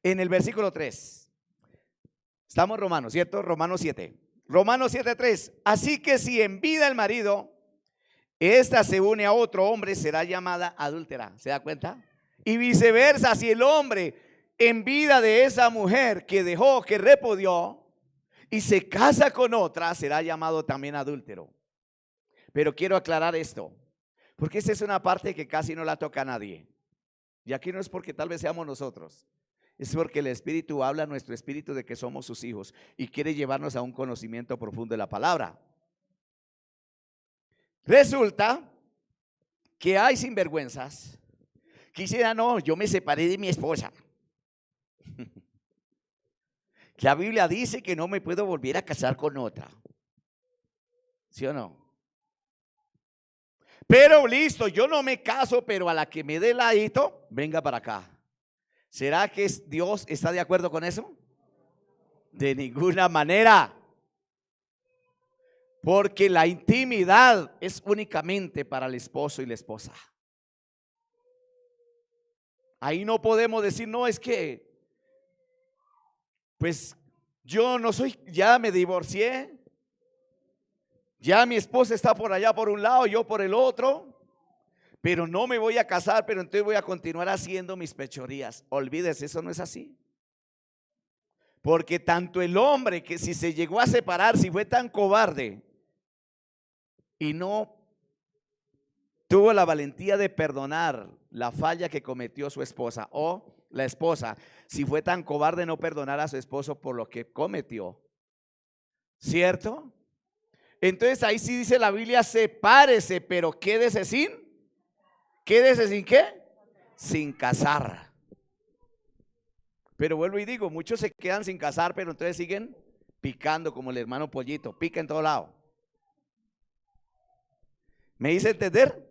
en el versículo 3. Estamos en Romanos, ¿cierto? Romanos 7. Romanos 7:3. Así que si en vida el marido, ésta se une a otro hombre, será llamada adúltera. ¿Se da cuenta? Y viceversa, si el hombre en vida de esa mujer que dejó, que repudió, y se casa con otra, será llamado también adúltero. Pero quiero aclarar esto, porque esta es una parte que casi no la toca a nadie. Y aquí no es porque tal vez seamos nosotros, es porque el Espíritu habla a nuestro espíritu de que somos sus hijos y quiere llevarnos a un conocimiento profundo de la palabra. Resulta que hay sinvergüenzas que dicen, no, yo me separé de mi esposa. La Biblia dice que no me puedo volver a casar con otra. ¿Sí o no? Pero listo, yo no me caso, pero a la que me dé ladito, venga para acá. ¿Será que Dios está de acuerdo con eso? De ninguna manera. Porque la intimidad es únicamente para el esposo y la esposa. Ahí no podemos decir, no, es que pues yo no soy, ya me divorcié, ya mi esposa está por allá por un lado, yo por el otro, pero no me voy a casar, pero entonces voy a continuar haciendo mis fechorías. Olvídese, eso no es así. Porque tanto el hombre que si se llegó a separar, si fue tan cobarde y no tuvo la valentía de perdonar la falla que cometió su esposa, o la esposa, si fue tan cobarde no perdonar a su esposo por lo que cometió, ¿Cierto? Entonces ahí sí dice la Biblia, sepárese, pero quédese sin qué, sin casar. Pero vuelvo y digo, muchos se quedan sin casar, pero entonces siguen picando como el hermano Pollito, pica en todo lado. ¿Me hice entender?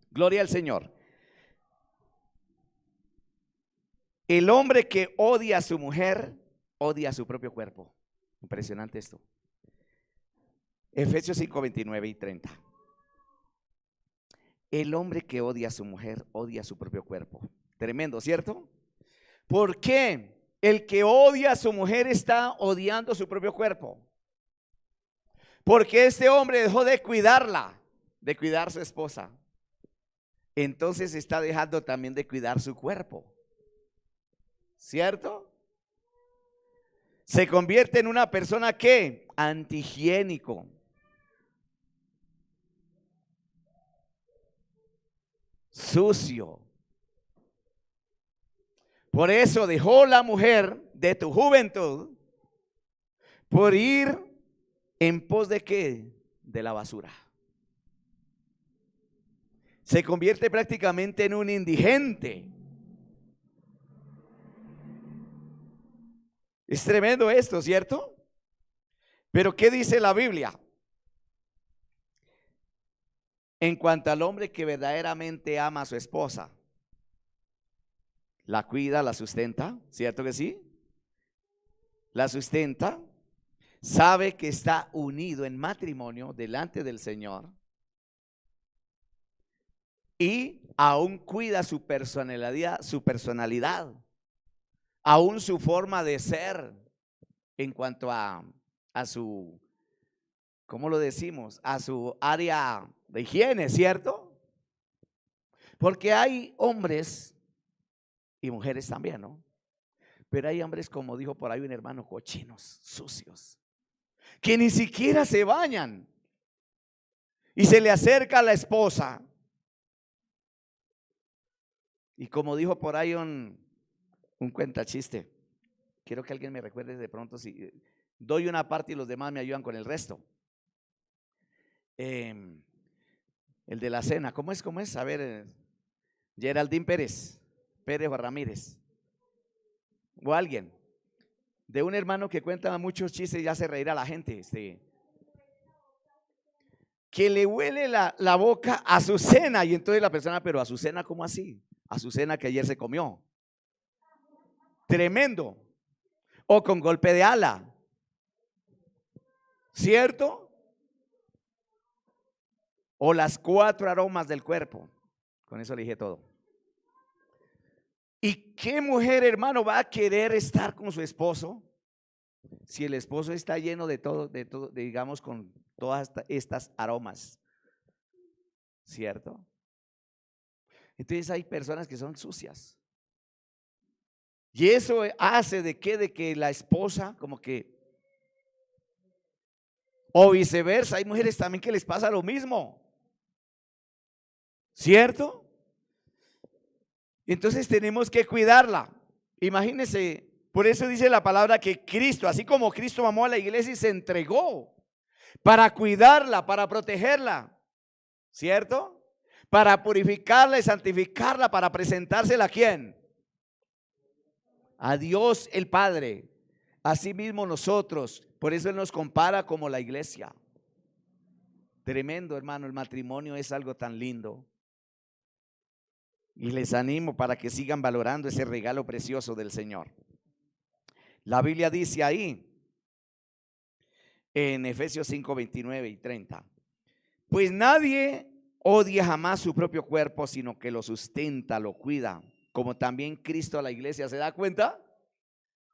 Gloria al Señor. El hombre que odia a su mujer, odia a su propio cuerpo. Impresionante esto. Efesios 5, 29 y 30. El hombre que odia a su mujer, odia a su propio cuerpo. Tremendo, ¿cierto? ¿Por qué? El que odia a su mujer está odiando su propio cuerpo. Porque este hombre dejó de cuidarla, de cuidar a su esposa. Entonces está dejando también de cuidar su cuerpo. ¿Cierto? Se convierte en una persona que antihigiénico. Sucio. Por eso dejó la mujer de tu juventud por ir en pos de ¿qué? De la basura. Se convierte prácticamente en un indigente. Es tremendo esto, ¿cierto? Pero ¿qué dice la Biblia? En cuanto al hombre que verdaderamente ama a su esposa, la cuida, la sustenta, ¿cierto que sí? La sustenta, sabe que está unido en matrimonio delante del Señor y aún cuida su personalidad, aún su forma de ser en cuanto a su, ¿cómo lo decimos? A su área de higiene, ¿cierto? Porque hay hombres y mujeres también, ¿no? Pero hay hombres, como dijo por ahí un hermano, cochinos, sucios, que ni siquiera se bañan y se le acerca a la esposa. Y como dijo por ahí un cuentachiste, quiero que alguien me recuerde de pronto, si doy una parte y los demás me ayudan con el resto. El de la cena, ¿cómo es? A ver, Geraldine Pérez o Ramírez, o alguien, de un hermano que cuenta muchos chistes y hace reír a la gente, que le huele la boca a su cena, y entonces la persona, pero a su cena, ¿cómo así? A su cena que ayer se comió. Tremendo. O con golpe de ala, ¿cierto? O las 4 aromas del cuerpo. Con eso le dije todo. ¿Y qué mujer, hermano, va a querer estar con su esposo si el esposo está lleno de todo, digamos, con todas estas aromas? ¿Cierto? Entonces hay personas que son sucias. Y eso hace de que la esposa como que, o viceversa, hay mujeres también que les pasa lo mismo. ¿Cierto? Entonces tenemos que cuidarla. Imagínense, por eso dice la palabra que Cristo, así como Cristo amó a la iglesia y se entregó para cuidarla, para protegerla, ¿cierto? Para purificarla y santificarla, para presentársela ¿a quién? A Dios el Padre. Asimismo nosotros, por eso Él nos compara como la iglesia. Tremendo, hermano, el matrimonio es algo tan lindo. Y les animo para que sigan valorando ese regalo precioso del Señor. La Biblia dice ahí, en Efesios 5, 29 y 30, pues nadie odia jamás su propio cuerpo, sino que lo sustenta, lo cuida, como también Cristo a la iglesia. ¿Se da cuenta?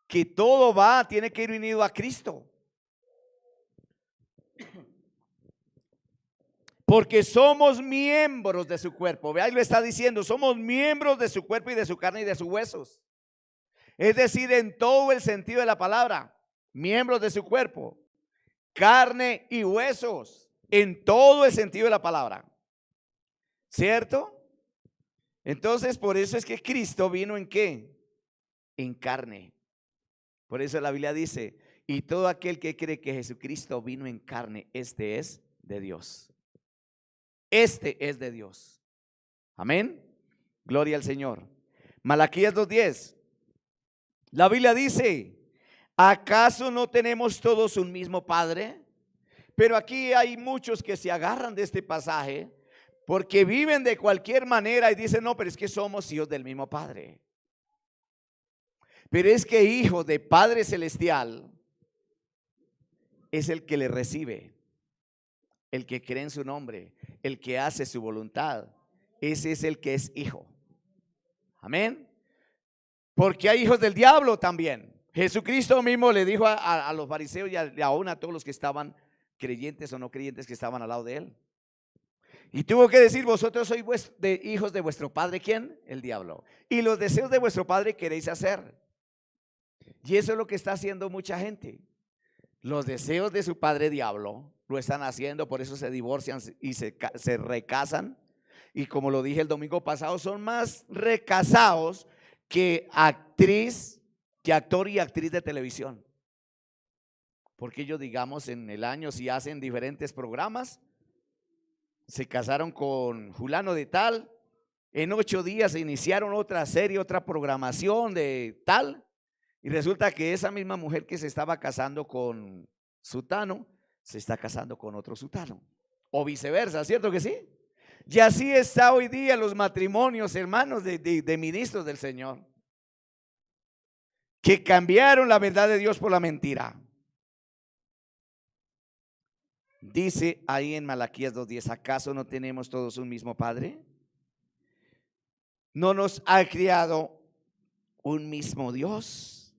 Que todo tiene que ir unido a Cristo. Porque somos miembros de su cuerpo. Vea, ahí lo está diciendo, somos miembros de su cuerpo y de su carne y de sus huesos. Es decir, en todo el sentido de la palabra, miembros de su cuerpo, carne y huesos, en todo el sentido de la palabra. ¿Cierto? Entonces, por eso es que Cristo vino ¿en qué? En carne. Por eso la Biblia dice, Y todo aquel que cree que Jesucristo vino en carne, este es de Dios. Este es de Dios. Amén. Gloria al Señor. Malaquías 2:10. La Biblia dice: ¿acaso no tenemos todos un mismo Padre? Pero aquí hay muchos que se agarran de este pasaje porque viven de cualquier manera y dicen: no, pero es que somos hijos del mismo Padre. Pero es que hijo de Padre Celestial es el que le recibe, el que cree en su nombre, el que hace su voluntad. Ese es el que es hijo. Amén. Porque hay hijos del diablo también. Jesucristo mismo le dijo a los fariseos y aún a todos los que estaban, creyentes o no creyentes, que estaban al lado de él. Y tuvo que decir: vosotros sois hijos de vuestro padre. ¿Quién? El diablo. Y los deseos de vuestro padre queréis hacer. Y eso es lo que está haciendo mucha gente. Los deseos de su padre diablo lo están haciendo, por eso se divorcian y se recasan. Y como lo dije el domingo pasado, son más recasados que actor y actriz de televisión. Porque ellos, digamos, en el año, si hacen diferentes programas, se casaron con fulano de tal, en 8 días se iniciaron otra serie, otra programación de tal, y resulta que esa misma mujer que se estaba casando con sutano, se está casando con otro sutano, o viceversa, ¿cierto que sí? Y así está hoy día los matrimonios, hermanos, de ministros del Señor, que cambiaron la verdad de Dios por la mentira. Dice ahí en Malaquías 2:10: ¿acaso no tenemos todos un mismo Padre? ¿No nos ha criado un mismo Dios?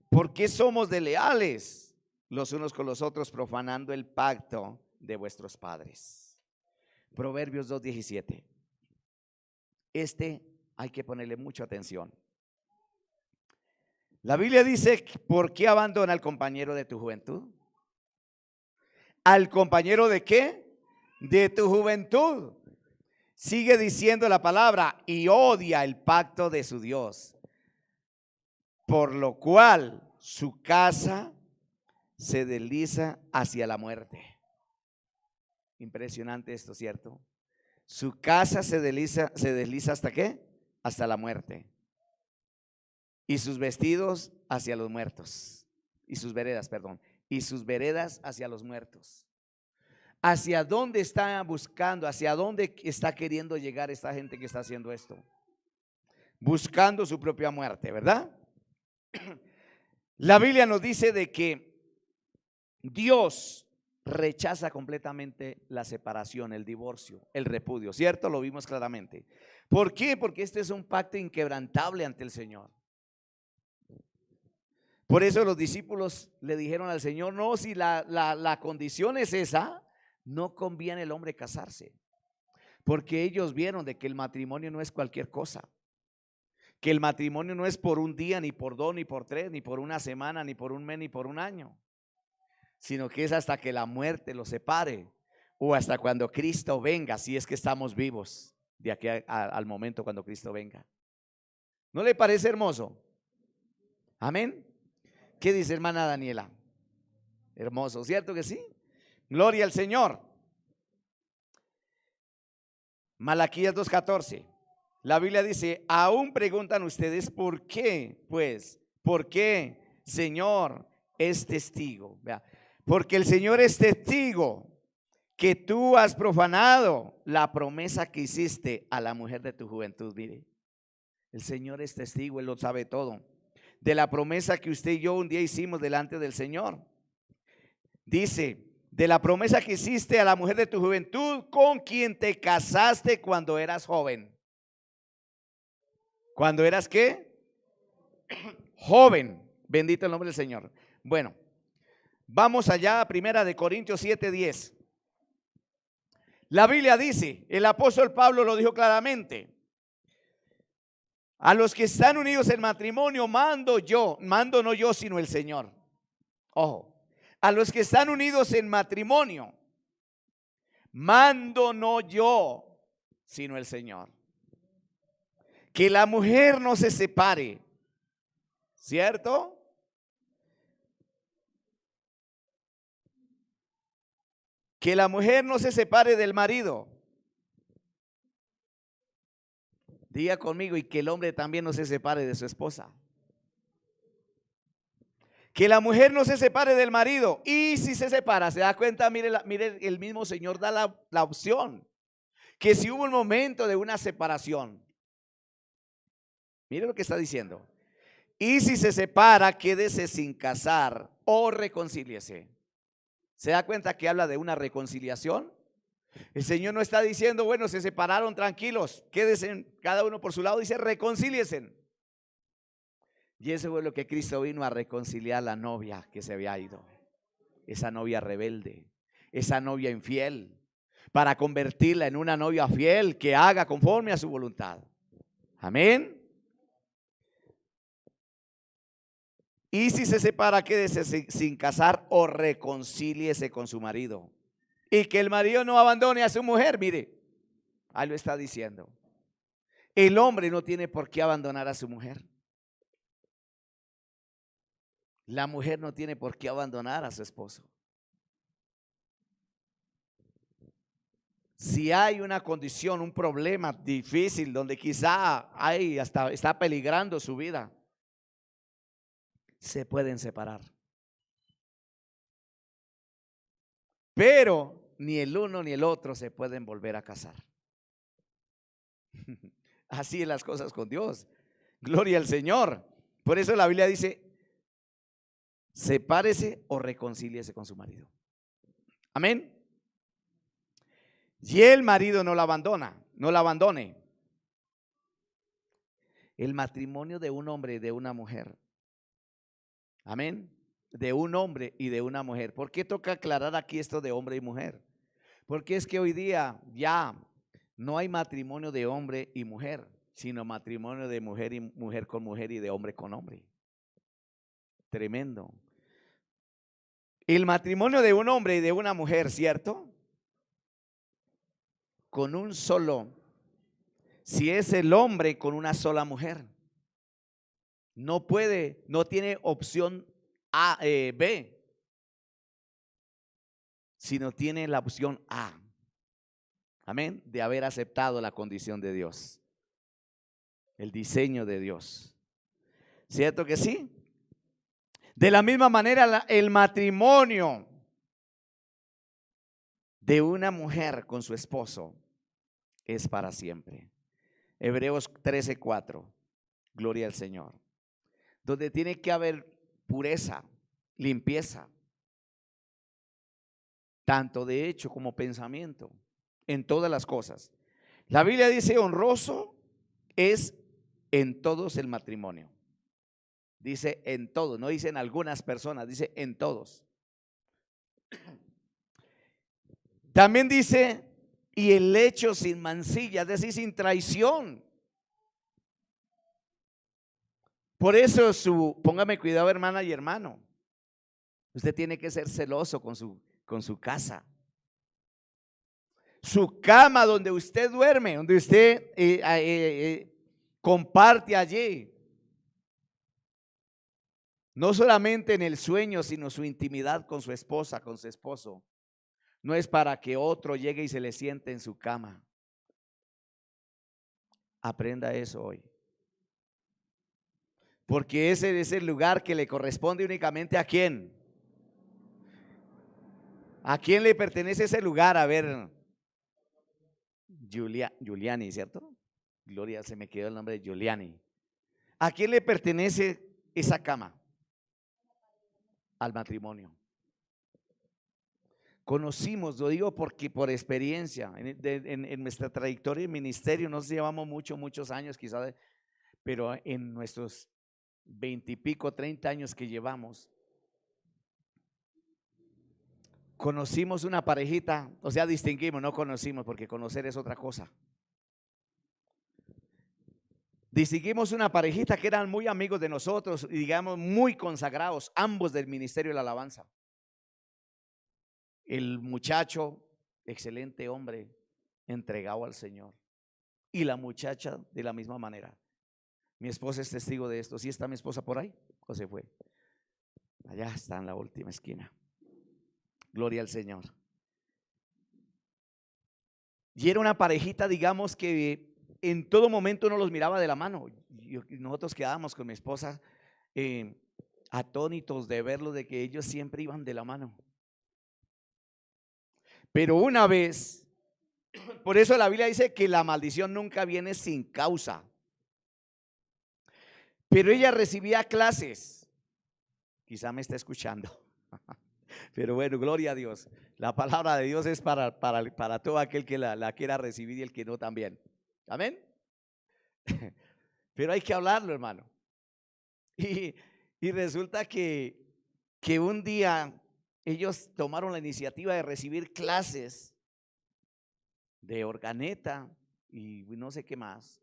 ¿Por qué somos desleales los unos con los otros, profanando el pacto de vuestros padres? Proverbios 2:17. Hay que ponerle mucha atención. La Biblia dice: ¿por qué abandona al compañero de tu juventud? ¿Al compañero de qué? De tu juventud. Sigue diciendo la palabra: y odia el pacto de su Dios, por lo cual su casa se desliza hacia la muerte. Impresionante esto, ¿cierto? Su casa se desliza ¿hasta qué? Hasta la muerte. Y sus vestidos hacia los muertos. Y sus veredas, perdón. Y sus veredas hacia los muertos. ¿Hacia dónde está buscando? ¿Hacia dónde está queriendo llegar esta gente que está haciendo esto? Buscando su propia muerte, ¿verdad? La Biblia nos dice de que Dios rechaza completamente la separación, el divorcio, el repudio, ¿cierto? Lo vimos claramente. ¿Por qué? Porque este es un pacto inquebrantable ante el Señor. Por eso los discípulos le dijeron al Señor: no, si la condición es esa, no conviene el hombre casarse. Porque ellos vieron de que el matrimonio no es cualquier cosa. Que el matrimonio no es por un día, ni por 2, ni por 3, ni por una semana, ni por un mes, ni por un año, sino que es hasta que la muerte los separe, o hasta cuando Cristo venga, si es que estamos vivos de aquí al momento cuando Cristo venga. ¿No le parece hermoso? Amén. ¿Qué dice hermana Daniela? Hermoso, ¿cierto que sí? Gloria al Señor. Malaquías 2:14. La Biblia dice: aún preguntan ustedes por qué, pues, ¿por qué, Señor, es testigo? Vea, porque el Señor es testigo que tú has profanado la promesa que hiciste a la mujer de tu juventud. Mire, el Señor es testigo, Él lo sabe todo, de la promesa que usted y yo un día hicimos delante del Señor. Dice: de la promesa que hiciste a la mujer de tu juventud, con quien te casaste cuando eras joven. ¿Cuando eras qué? Joven. Bendito el nombre del Señor. Bueno, vamos allá a 1 Corintios 7:10. La Biblia dice, el apóstol Pablo lo dijo claramente: a los que están unidos en matrimonio mando no yo, sino el Señor. Ojo, a los que están unidos en matrimonio mando no yo, sino el Señor. Que la mujer no se separe, ¿cierto? Que la mujer no se separe del marido. Diga conmigo, y que el hombre también no se separe de su esposa. Que la mujer no se separe del marido. Y si se separa, se da cuenta, mire, mire, el mismo Señor da la opción. Que si hubo un momento de una separación, mire lo que está diciendo. Y si se separa, quédese sin casar o reconcíliese. ¿Se da cuenta que habla de una reconciliación? El Señor no está diciendo, bueno, se separaron, tranquilos, quédense cada uno por su lado. Dice, reconcíliesen. Y eso fue lo que Cristo vino a reconciliar, la novia que se había ido. Esa novia rebelde, esa novia infiel, para convertirla en una novia fiel que haga conforme a su voluntad. Amén. Y si se separa, quédese sin casar o reconcíliese con su marido. Y que el marido no abandone a su mujer. Mire, ahí lo está diciendo. El hombre no tiene por qué abandonar a su mujer. La mujer no tiene por qué abandonar a su esposo. Si hay una condición, un problema difícil donde quizá hasta está peligrando su vida, se pueden separar. Pero ni el uno ni el otro se pueden volver a casar. Así es las cosas con Dios. Gloria al Señor. Por eso la Biblia dice, sepárese o reconcíliese con su marido. Amén. Y el marido no la abandona, no la abandone. El matrimonio de un hombre y de una mujer. Amén. De un hombre y de una mujer. ¿Por qué toca aclarar aquí esto de hombre y mujer? Porque es que hoy día ya no hay matrimonio de hombre y mujer, sino matrimonio de mujer y mujer con mujer y de hombre con hombre. Tremendo. El matrimonio de un hombre y de una mujer, ¿cierto? Con un solo, si es el hombre con una sola mujer, no puede, no tiene opción A, B, sino tiene la opción A. Amén, de haber aceptado la condición de Dios, el diseño de Dios. ¿Cierto que sí? De la misma manera, el matrimonio de una mujer con su esposo es para siempre. Hebreos 13:4, gloria al Señor. Donde tiene que haber pureza, limpieza, tanto de hecho como pensamiento, en todas las cosas. La Biblia dice, honroso es en todos el matrimonio. Dice en todos, no dice en algunas personas, dice en todos. También dice, y el hecho sin mancilla, es decir, sin traición. Por eso póngame cuidado, hermana y hermano. Usted tiene que ser celoso con su casa. Su cama donde usted duerme, donde usted comparte allí. No solamente en el sueño, sino su intimidad con su esposa, con su esposo. No es para que otro llegue y se le siente en su cama. Aprenda eso hoy. Porque ese es el lugar que le corresponde únicamente ¿a quién? ¿A quién le pertenece ese lugar? A ver, Giuliani, ¿cierto? Gloria, se me quedó el nombre de Giuliani. ¿A quién le pertenece esa cama? Al matrimonio. Conocimos, lo digo porque por experiencia, en nuestra trayectoria en ministerio, nos llevamos muchos años quizás, pero en nuestros 20 y pico, 30 años que llevamos, conocimos una parejita, o sea, distinguimos, no conocimos, porque conocer es otra cosa. Distinguimos una parejita que eran muy amigos de nosotros y digamos muy consagrados, ambos del ministerio de la alabanza. El muchacho, excelente hombre, entregado al Señor. Y la muchacha de la misma manera. Mi esposa es testigo de esto. ¿Sí está mi esposa por ahí o se fue? Allá está en la última esquina. Gloria al Señor. Y era una parejita, digamos, que en todo momento uno los miraba de la mano. Nosotros quedábamos con mi esposa atónitos de verlo, de que ellos siempre iban de la mano. Pero una vez, por eso la Biblia dice que la maldición nunca viene sin causa. Pero ella recibía clases. Quizá me está escuchando. Pero bueno, gloria a Dios. La palabra de Dios es para todo aquel que la quiera recibir y el que no también. Amén. Pero hay que hablarlo, hermano. Y resulta que un día ellos tomaron la iniciativa de recibir clases de organeta y no sé qué más,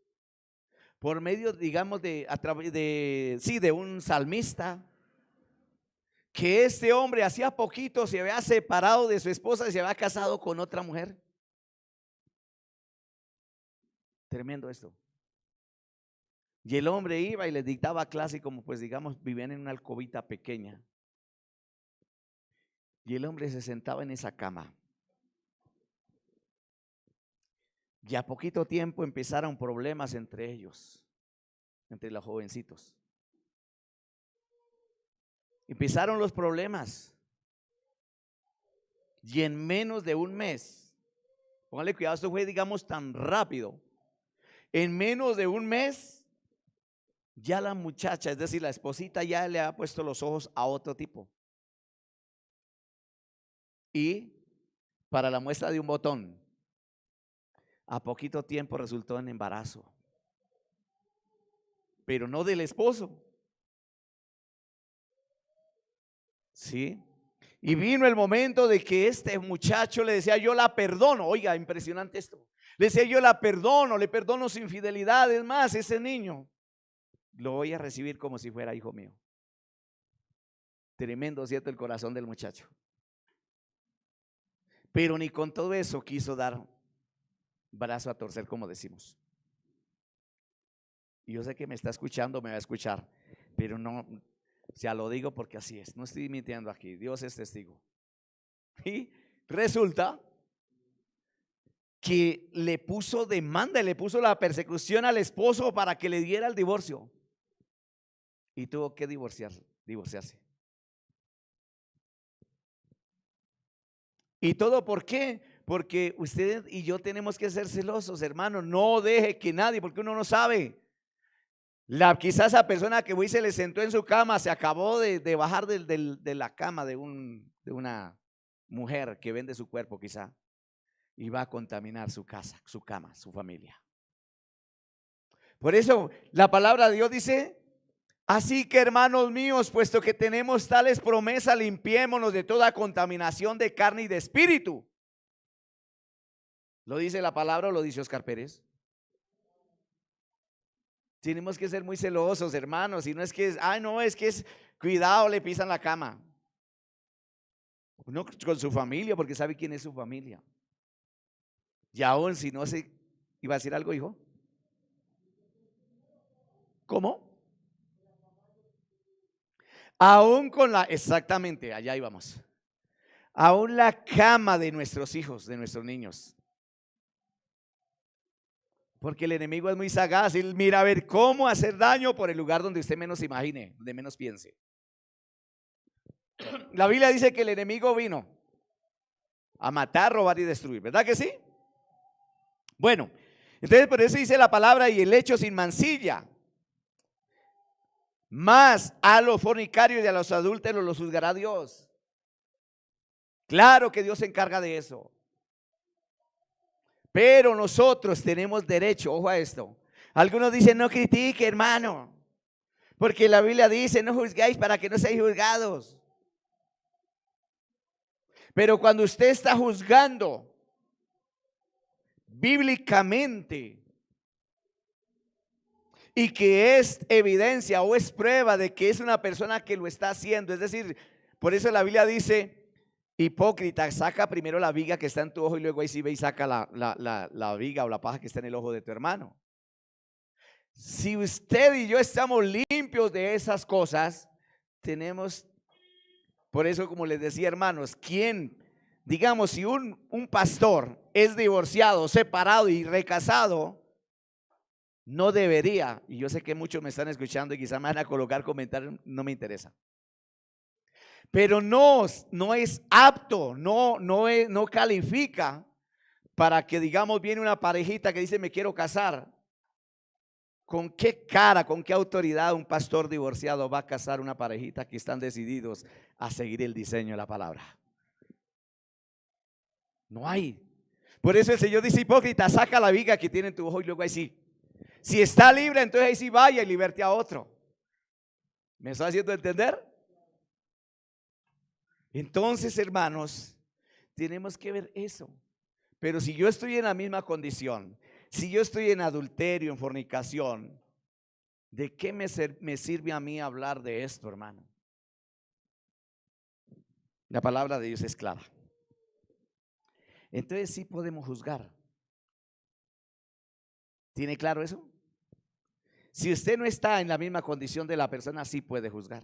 por medio, digamos, a través de un salmista, que este hombre hacía poquito se había separado de su esposa y se había casado con otra mujer. Tremendo esto. Y el hombre iba y les dictaba clase, como pues digamos vivían en una alcobita pequeña. Y el hombre se sentaba en esa cama. Y a poquito tiempo empezaron problemas entre ellos, entre los jovencitos. Empezaron los problemas. Y en menos de un mes, póngale cuidado, esto fue, digamos, tan rápido. En menos de un mes, ya la muchacha, es decir, la esposita, ya le ha puesto los ojos a otro tipo. Y para la muestra de un botón, a poquito tiempo resultó en embarazo. Pero no del esposo. ¿Sí? Y vino el momento de que este muchacho le decía: yo la perdono. Oiga, impresionante esto. Le decía: yo la perdono, le perdono su infidelidad. Es más, ese niño lo voy a recibir como si fuera hijo mío. Tremendo, ¿cierto? El corazón del muchacho. Pero ni con todo eso quiso dar brazo a torcer, como decimos. Y yo sé que me está escuchando, me va a escuchar, pero no, ya lo digo porque así es. No estoy mintiendo aquí, Dios es testigo. Y resulta que le puso demanda, le puso la persecución al esposo para que le diera el divorcio. Y tuvo que divorciarse. ¿Y todo por qué? Porque usted y yo tenemos que ser celosos, hermano. No deje que nadie, porque uno no sabe. Quizás esa persona que hoy se le sentó en su cama se acabó de bajar de la cama de una mujer que vende su cuerpo, quizá, y va a contaminar su casa, su cama, su familia. Por eso la palabra de Dios dice: así que, hermanos míos, puesto que tenemos tales promesas, limpiémonos de toda contaminación de carne y de espíritu. ¿Lo dice la palabra o lo dice Oscar Pérez? Tenemos que ser muy celosos, hermanos. Y no es que, no, es que es, cuidado, le pisan la cama. No con su familia, porque sabe quién es su familia. Y aún si no se, ¿iba a decir algo, hijo? ¿Cómo? Aún exactamente, allá íbamos. Aún la cama de nuestros hijos, de nuestros niños. Porque el enemigo es muy sagaz. Él mira a ver cómo hacer daño por el lugar donde usted menos imagine, donde menos piense. La Biblia dice que el enemigo vino a matar, robar y destruir, ¿verdad que sí? Bueno, entonces por eso dice la palabra: y el hecho sin mancilla. Más a los fornicarios y a los adúlteros los juzgará Dios. Claro que Dios se encarga de eso. Pero nosotros tenemos derecho, ojo a esto. Algunos dicen: no critique, hermano, porque la Biblia dice: no juzgáis para que no seáis juzgados. Pero cuando usted está juzgando bíblicamente y que es evidencia o es prueba de que es una persona que lo está haciendo, es decir, por eso la Biblia dice: hipócrita, saca primero la viga que está en tu ojo y luego ahí sí ve y saca la viga o la paja que está en el ojo de tu hermano. Si usted y yo estamos limpios de esas cosas, tenemos, por eso, como les decía, hermanos, ¿quién digamos, si un pastor es divorciado, separado y recasado, no debería, y yo sé que muchos me están escuchando y quizás me van a colocar comentarios, no me interesa. Pero no es apto, no califica para que, digamos, viene una parejita que dice me quiero casar. ¿Con qué cara, con qué autoridad un pastor divorciado va a casar una parejita que están decididos a seguir el diseño de la palabra? No hay. Por eso el Señor dice, hipócrita, saca la viga que tiene en tu ojo y luego ahí sí. Si está libre, entonces ahí sí vaya y liberte a otro. ¿Me está haciendo entender? Entonces, hermanos, tenemos que ver eso. Pero si yo estoy en la misma condición, si yo estoy en adulterio, en fornicación, ¿de qué me sirve a mí hablar de esto, hermano? La palabra de Dios es clara. Entonces sí podemos juzgar. ¿Tiene claro eso? Si usted no está en la misma condición de la persona, sí puede juzgar,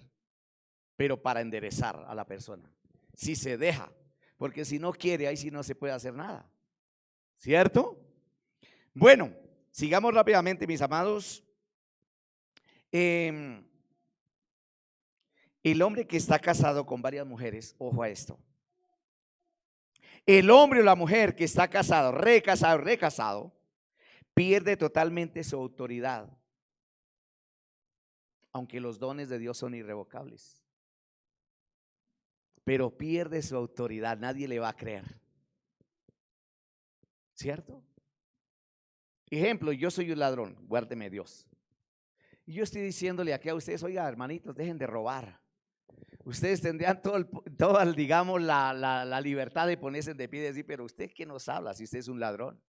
pero para enderezar a la persona. Si se deja, porque si no quiere, ahí sí no se puede hacer nada. ¿Cierto? Bueno, sigamos rápidamente, mis amados. El hombre que está casado con varias mujeres, ojo a esto. El hombre o la mujer que está casado, recasado, pierde totalmente su autoridad, aunque los dones de Dios son irrevocables. Pero pierde su autoridad, nadie le va a creer. ¿Cierto? Ejemplo, yo soy un ladrón, guárdeme Dios. Y yo estoy diciéndole aquí a ustedes, oiga, hermanitos, dejen de robar. Ustedes tendrían digamos, la libertad de ponerse de pie y decir, pero usted ¿qué nos habla si usted es un ladrón?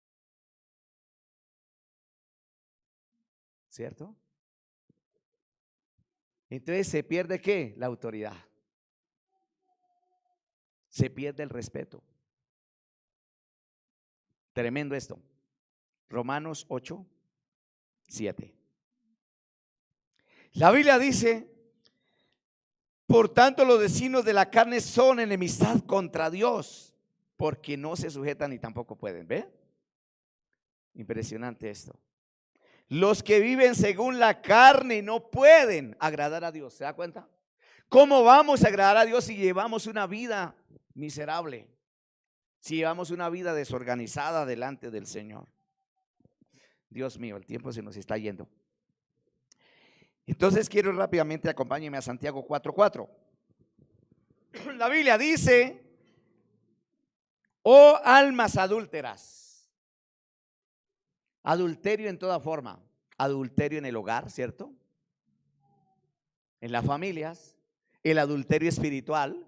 ¿Cierto? Entonces se pierde ¿qué? La autoridad. Se pierde el respeto. Tremendo esto. Romanos 8, 7. La Biblia dice, por tanto los designios de la carne son enemistad contra Dios, porque no se sujetan ni tampoco pueden. ¿Ve? Impresionante esto. Los que viven según la carne no pueden agradar a Dios. ¿Se da cuenta? ¿Cómo vamos a agradar a Dios si llevamos una vida miserable? Si llevamos una vida desorganizada delante del Señor. Dios mío, el tiempo se nos está yendo. Entonces quiero rápidamente, acompáñenme a Santiago 4:4. La Biblia dice, oh almas adúlteras. Adulterio en toda forma. Adulterio en el hogar, ¿cierto? En las familias. El adulterio espiritual.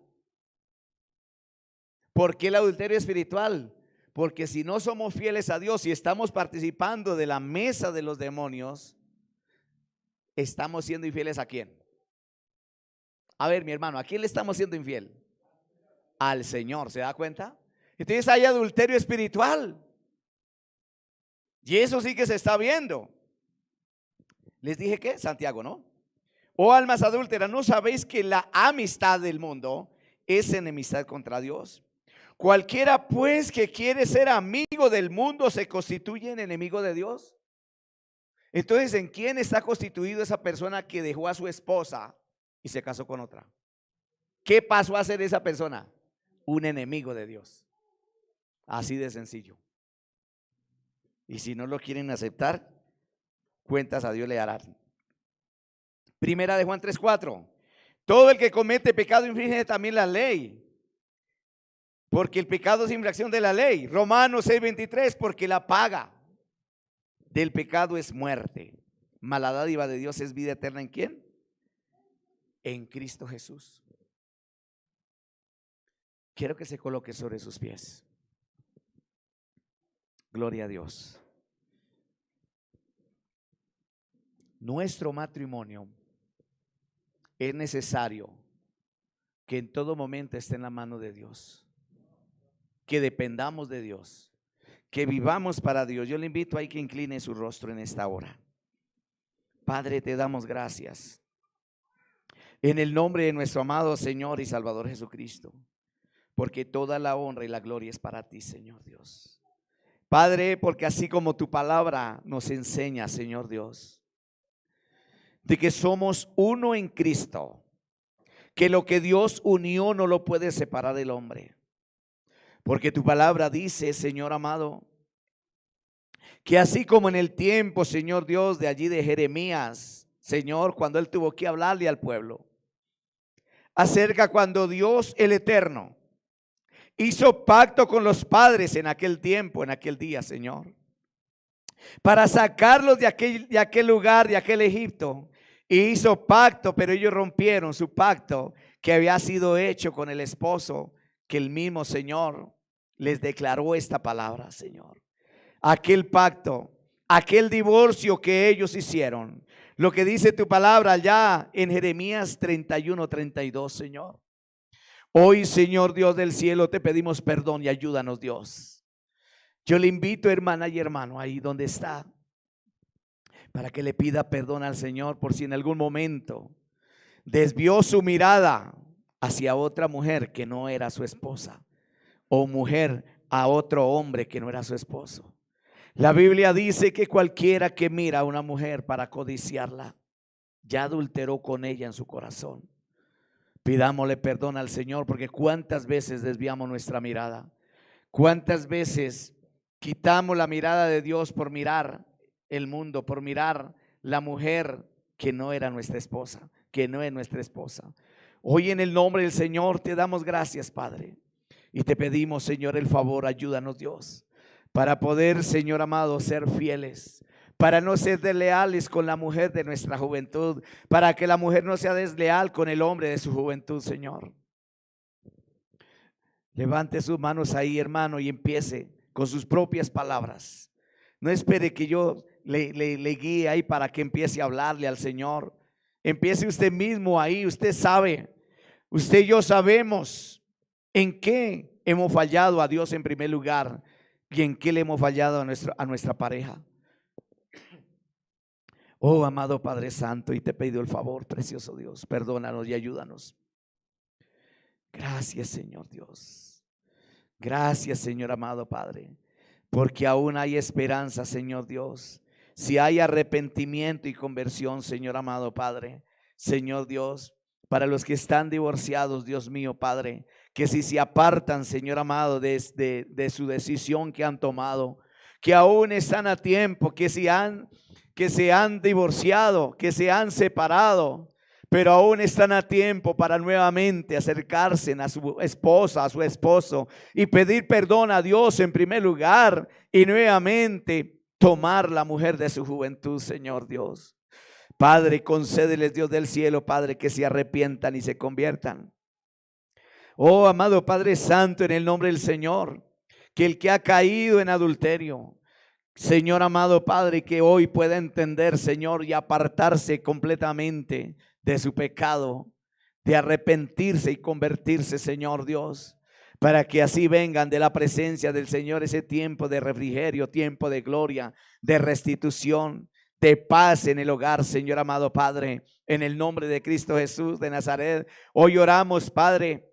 ¿Por qué el adulterio espiritual? Porque si no somos fieles a Dios y estamos participando de la mesa de los demonios, ¿estamos siendo infieles a quién? A ver, mi hermano, ¿a quién le estamos siendo infiel? Al Señor, ¿se da cuenta? Entonces hay adulterio espiritual. Y eso sí que se está viendo. Les dije que Santiago, ¿no? Oh almas adúlteras, ¿no sabéis que la amistad del mundo es enemistad contra Dios? Cualquiera pues que quiere ser amigo del mundo se constituye en enemigo de Dios. Entonces, ¿en quién está constituido esa persona que dejó a su esposa y se casó con otra? ¿Qué pasó a ser esa persona? Un enemigo de Dios. Así de sencillo. Y si no lo quieren aceptar, cuentas a Dios le harán. Primera de Juan 3:4. Todo el que comete pecado infringe también la ley, porque el pecado es infracción de la ley. Romanos 6:23, porque la paga del pecado es muerte, mas la dádiva de Dios es vida eterna. ¿En quién? En Cristo Jesús. Quiero que se coloque sobre sus pies. Gloria a Dios. Nuestro matrimonio es necesario que en todo momento esté en la mano de Dios, que dependamos de Dios, que vivamos para Dios. Yo le invito a que incline su rostro en esta hora. Padre, te damos gracias en el nombre de nuestro amado Señor y Salvador Jesucristo, porque toda la honra y la gloria es para ti, Señor Dios. Padre, porque así como tu palabra nos enseña, Señor Dios, de que somos uno en Cristo, que lo que Dios unió no lo puede separar el hombre. Porque tu palabra dice, Señor amado, que así como en el tiempo, Señor Dios, de allí de Jeremías, Señor, cuando él tuvo que hablarle al pueblo, acerca cuando Dios el Eterno hizo pacto con los padres en aquel tiempo, en aquel día, Señor, para sacarlos de aquel lugar, de aquel Egipto, y hizo pacto, pero ellos rompieron su pacto que había sido hecho con el esposo, que el mismo Señor les declaró esta palabra, Señor. Aquel pacto, aquel divorcio que ellos hicieron, lo que dice tu palabra allá en Jeremías 31:32, Señor. Hoy, Señor Dios del cielo, te pedimos perdón y ayúdanos, Dios. Yo le invito, hermana y hermano, ahí donde está, para que le pida perdón al Señor por si en algún momento desvió su mirada hacia otra mujer que no era su esposa, o mujer a otro hombre que no era su esposo. La Biblia dice que cualquiera que mira a una mujer para codiciarla, ya adulteró con ella en su corazón. Pidámosle perdón al Señor, porque cuántas veces desviamos nuestra mirada, cuántas veces quitamos la mirada de Dios por mirar el mundo, por mirar la mujer que no era nuestra esposa, que no es nuestra esposa. Hoy en el nombre del Señor te damos gracias, Padre, y te pedimos, Señor, el favor, ayúdanos, Dios, para poder, Señor amado, ser fieles, para no ser desleales con la mujer de nuestra juventud, para que la mujer no sea desleal con el hombre de su juventud, Señor. Levante sus manos ahí, hermano, y empiece con sus propias palabras. No espere que yo le guíe ahí para que empiece a hablarle al Señor. Empiece usted mismo ahí. Usted sabe, usted y yo sabemos en qué hemos fallado a Dios en primer lugar y en qué le hemos fallado a nuestra pareja. Oh, amado Padre Santo, y te pido el favor, precioso Dios, perdónanos y ayúdanos. Gracias, Señor Dios. Gracias, Señor amado Padre, porque aún hay esperanza, Señor Dios. Si hay arrepentimiento y conversión, Señor amado Padre, Señor Dios, para los que están divorciados, Dios mío, Padre, que si se apartan, Señor amado, de su decisión que han tomado, que aún están a tiempo, que se han divorciado, que se han separado, pero aún están a tiempo para nuevamente acercarse a su esposa, a su esposo, y pedir perdón a Dios en primer lugar, y nuevamente tomar la mujer de su juventud, Señor Dios. Padre, concédeles, Dios del cielo, Padre, que se arrepientan y se conviertan. Oh, amado Padre Santo, en el nombre del Señor, que el que ha caído en adulterio, Señor amado Padre, que hoy pueda entender, Señor, y apartarse completamente de su pecado, de arrepentirse y convertirse, Señor Dios, para que así vengan de la presencia del Señor ese tiempo de refrigerio, tiempo de gloria, de restitución, de paz en el hogar, Señor amado Padre, en el nombre de Cristo Jesús de Nazaret. Hoy oramos, Padre,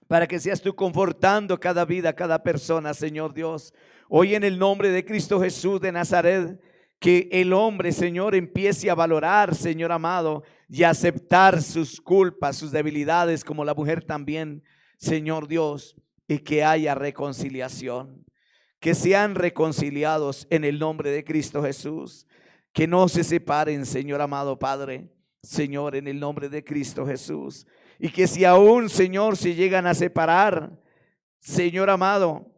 para que seas tú confortando cada vida, cada persona, Señor Dios. Hoy en el nombre de Cristo Jesús de Nazaret, que el hombre, Señor, empiece a valorar, Señor amado, y a aceptar sus culpas, sus debilidades, como la mujer también, Señor Dios, y que haya reconciliación, que sean reconciliados en el nombre de Cristo Jesús, que no se separen, Señor amado Padre, Señor, en el nombre de Cristo Jesús. Y que si aún, Señor, se llegan a separar, Señor amado,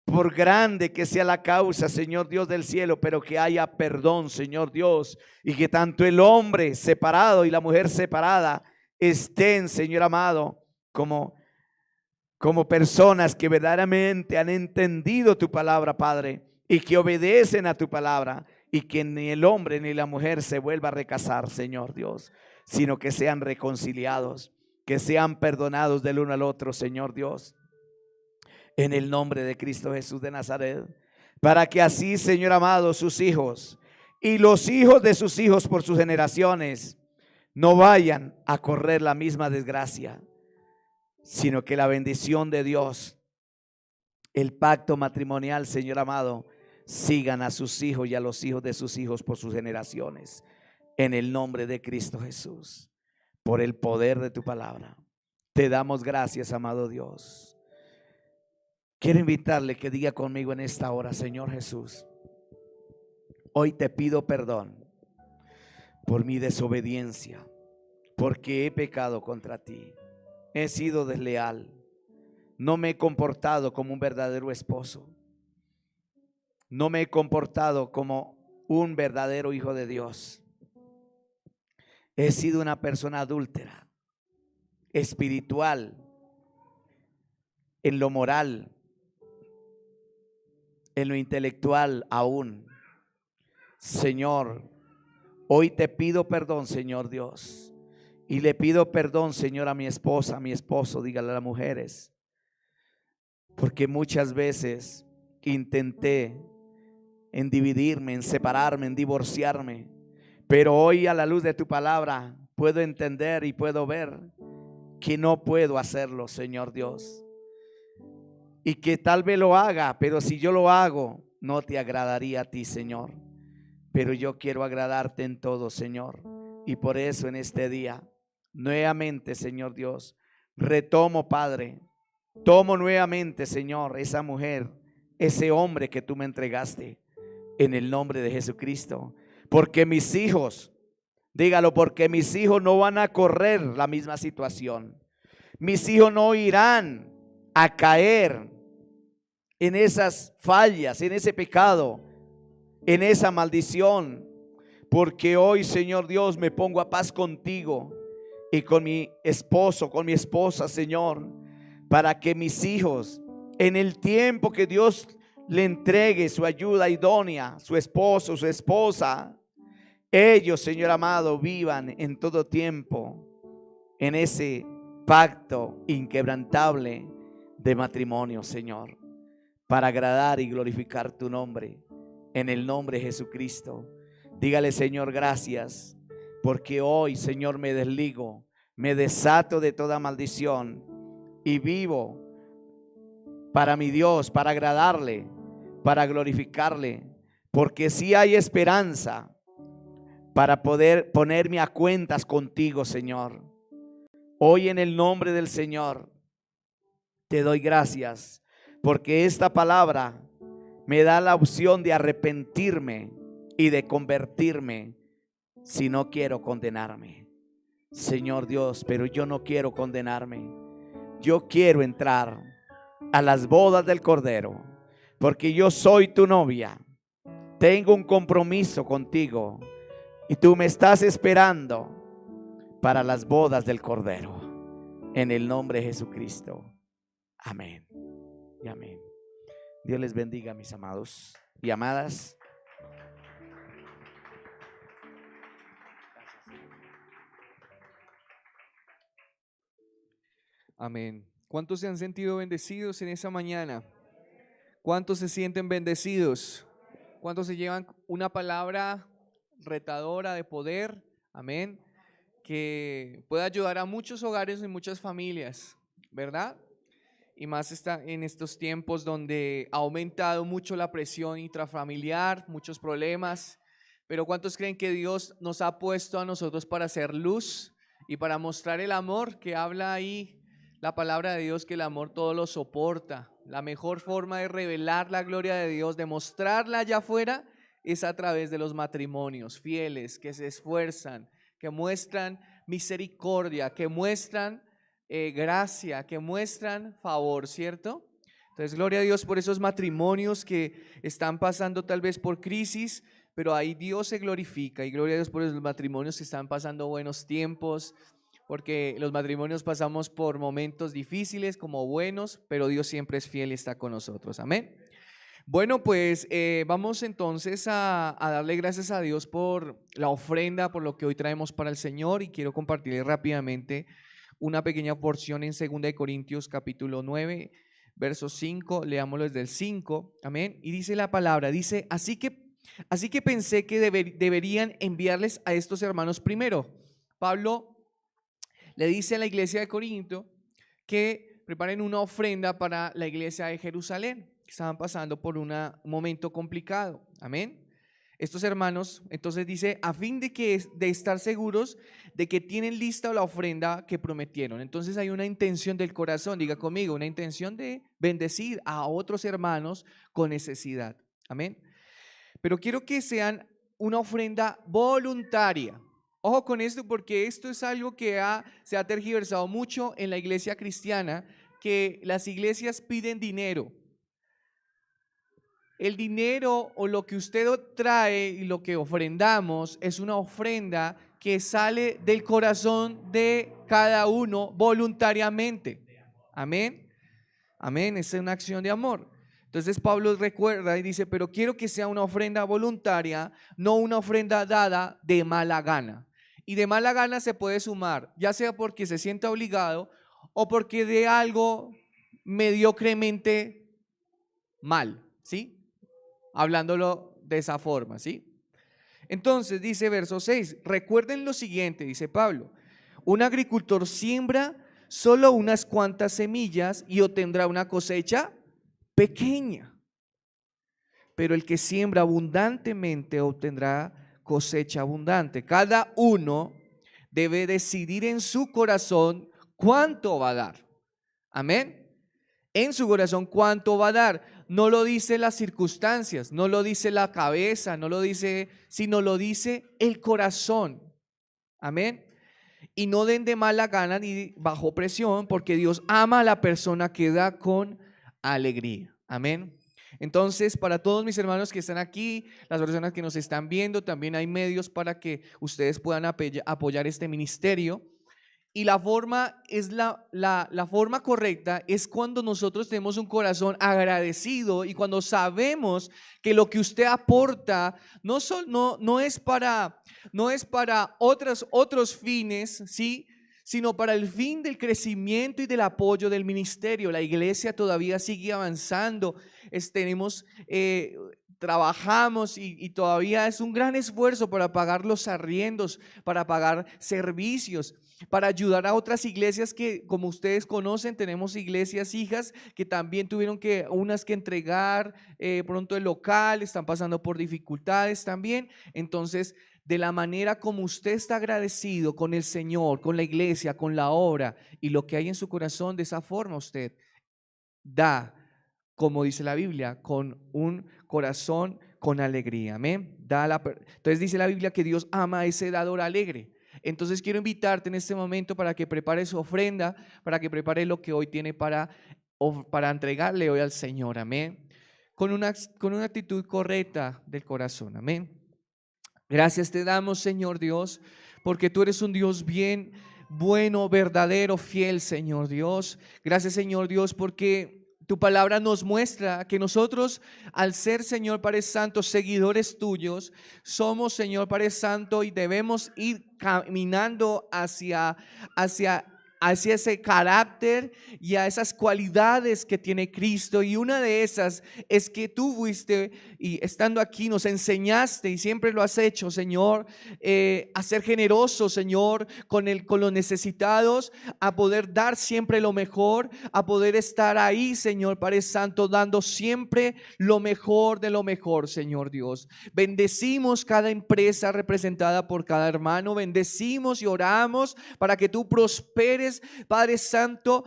por grande que sea la causa, Señor Dios del cielo, pero que haya perdón, Señor Dios, y que tanto el hombre separado y la mujer separada estén, Señor amado, como personas que verdaderamente han entendido tu palabra, Padre, y que obedecen a tu palabra, y que ni el hombre ni la mujer se vuelva a recasar, Señor Dios, sino que sean reconciliados, que sean perdonados del uno al otro, Señor Dios, en el nombre de Cristo Jesús de Nazaret, para que así, Señor amado, sus hijos y los hijos de sus hijos por sus generaciones no vayan a correr la misma desgracia. sino que la bendición de Dios, el pacto matrimonial, Señor amado, sigan a sus hijos y a los hijos de sus hijos por sus generaciones. En el nombre de Cristo Jesús, por el poder de tu palabra, te damos gracias, amado Dios. Quiero invitarle que diga conmigo en esta hora: Señor Jesús, hoy te pido perdón por mi desobediencia, porque he pecado contra ti, he sido desleal, no me he comportado como un verdadero esposo, no me he comportado como un verdadero hijo de Dios. He sido una persona adúltera, espiritual, en lo moral, en lo intelectual aún. Señor, hoy te pido perdón, Señor Dios, y le pido perdón, Señor, a mi esposa, a mi esposo, dígale a las mujeres, porque muchas veces intenté en dividirme, en separarme, en divorciarme, pero hoy a la luz de tu palabra puedo entender y puedo ver que no puedo hacerlo, Señor Dios, y que tal vez lo haga, pero si yo lo hago no te agradaría a ti, Señor. Pero yo quiero agradarte en todo, Señor, y por eso en este día nuevamente, Señor Dios, retomo, Padre, tomo nuevamente, Señor, esa mujer, ese hombre que tú me entregaste, en el nombre de Jesucristo, porque mis hijos, dígalo, porque mis hijos no van a correr la misma situación, mis hijos no irán a caer en esas fallas, en ese pecado, en esa maldición, porque hoy, Señor Dios, me pongo a paz contigo y con mi esposo, con mi esposa, Señor, para que mis hijos, en el tiempo que Dios le entregue su ayuda idónea, su esposo, su esposa, ellos, Señor amado, vivan en todo tiempo en ese pacto inquebrantable de matrimonio, Señor, para agradar y glorificar tu nombre, en el nombre de Jesucristo. Dígale: Señor, gracias, porque hoy, Señor, me desligo, me desato de toda maldición y vivo para mi Dios, para agradarle, para glorificarle, porque si hay esperanza para poder ponerme a cuentas contigo, Señor. Hoy en el nombre del Señor te doy gracias, porque esta palabra me da la opción de arrepentirme y de convertirme si no quiero condenarme. Señor Dios, pero yo no quiero condenarme. Yo quiero entrar a las bodas del Cordero, porque yo soy tu novia. Tengo un compromiso contigo y tú me estás esperando para las bodas del Cordero. En el nombre de Jesucristo. Amén y amén. Dios les bendiga, mis amados y amadas. Amén. ¿Cuántos se han sentido bendecidos en esa mañana? ¿Cuántos se sienten bendecidos? ¿Cuántos se llevan una palabra retadora de poder? Amén. Que puede ayudar a muchos hogares y muchas familias, ¿verdad? Y más está en estos tiempos donde ha aumentado mucho la presión intrafamiliar, muchos problemas. Pero ¿cuántos creen que Dios nos ha puesto a nosotros para hacer luz y para mostrar el amor que habla ahí la palabra de Dios, que el amor todo lo soporta? La mejor forma de revelar la gloria de Dios, de mostrarla allá afuera, es a través de los matrimonios fieles que se esfuerzan, que muestran misericordia, que muestran gracia, que muestran favor, ¿cierto? Entonces, gloria a Dios por esos matrimonios que están pasando tal vez por crisis, pero ahí Dios se glorifica, y gloria a Dios por esos matrimonios que están pasando buenos tiempos, porque los matrimonios pasamos por momentos difíciles como buenos, pero Dios siempre es fiel y está con nosotros. Amén. Bueno, pues vamos entonces a darle gracias a Dios por la ofrenda, por lo que hoy traemos para el Señor, y quiero compartirles rápidamente una pequeña porción en 2 Corintios capítulo 9, verso 5, leámoslo desde el 5, amén, y dice la palabra, dice: así que pensé que deberían enviarles a estos hermanos primero. Pablo le dice a la iglesia de Corinto que preparen una ofrenda para la iglesia de Jerusalén, que estaban pasando por un momento complicado. Amén. Estos hermanos, entonces dice, a fin de estar seguros de que tienen lista la ofrenda que prometieron. Entonces hay una intención del corazón, diga conmigo, una intención de bendecir a otros hermanos con necesidad. Amén. Pero quiero que sean una ofrenda voluntaria. Ojo con esto, porque esto es algo que se ha tergiversado mucho en la iglesia cristiana, que las iglesias piden dinero. El dinero o lo que usted trae y lo que ofrendamos es una ofrenda que sale del corazón de cada uno voluntariamente. Amén. Amén. Esa es una acción de amor. Entonces Pablo recuerda y dice, pero quiero que sea una ofrenda voluntaria, no una ofrenda dada de mala gana. Y de mala gana se puede sumar, ya sea porque se sienta obligado o porque de algo mediocremente mal, ¿sí? Hablándolo de esa forma, ¿sí? Entonces dice verso 6, recuerden lo siguiente, dice Pablo, un agricultor siembra solo unas cuantas semillas y obtendrá una cosecha pequeña, pero el que siembra abundantemente obtendrá cosecha abundante. Cada uno debe decidir en su corazón cuánto va a dar. Amén. En su corazón cuánto va a dar. No lo dice las circunstancias, no lo dice la cabeza, no lo dice, sino lo dice el corazón. Amén. Y no den de mala gana ni bajo presión, porque Dios ama a la persona que da con alegría. Amén. Entonces, para todos mis hermanos que están aquí, las personas que nos están viendo, también hay medios para que ustedes puedan apoyar este ministerio. Y la forma es la forma correcta es cuando nosotros tenemos un corazón agradecido y cuando sabemos que lo que usted aporta no es para otros fines, ¿sí? Sino para el fin del crecimiento y del apoyo del ministerio. La iglesia todavía sigue avanzando, trabajamos y todavía es un gran esfuerzo para pagar los arriendos, para pagar servicios, para ayudar a otras iglesias que, como ustedes conocen, tenemos iglesias hijas que también tuvieron unas que entregar pronto el local, están pasando por dificultades también. Entonces, de la manera como usted está agradecido con el Señor, con la iglesia, con la obra y lo que hay en su corazón, de esa forma usted da, como dice la Biblia, con un corazón con alegría. Amén. Entonces dice la Biblia que Dios ama a ese dador alegre. Entonces quiero invitarte en este momento para que prepare su ofrenda, para que prepare lo que hoy tiene para entregarle hoy al Señor. Amén. Con una actitud correcta del corazón. Amén. Gracias te damos, Señor Dios, porque tú eres un Dios bien bueno, verdadero, fiel, Señor Dios. Gracias, Señor Dios, porque tu palabra nos muestra que nosotros, al ser, Señor Padre Santo, seguidores tuyos, somos, Señor Padre Santo, y debemos ir caminando hacia ese carácter y a esas cualidades que tiene Cristo. Y una de esas es que tú fuiste y estando aquí nos enseñaste, y siempre lo has hecho, Señor, a ser generoso, Señor, con los necesitados, a poder dar siempre lo mejor, a poder estar ahí, Señor Padre Santo, dando siempre lo mejor de lo mejor, Señor Dios. Bendecimos cada empresa representada por cada hermano, bendecimos y oramos para que tú prosperes, Padre Santo,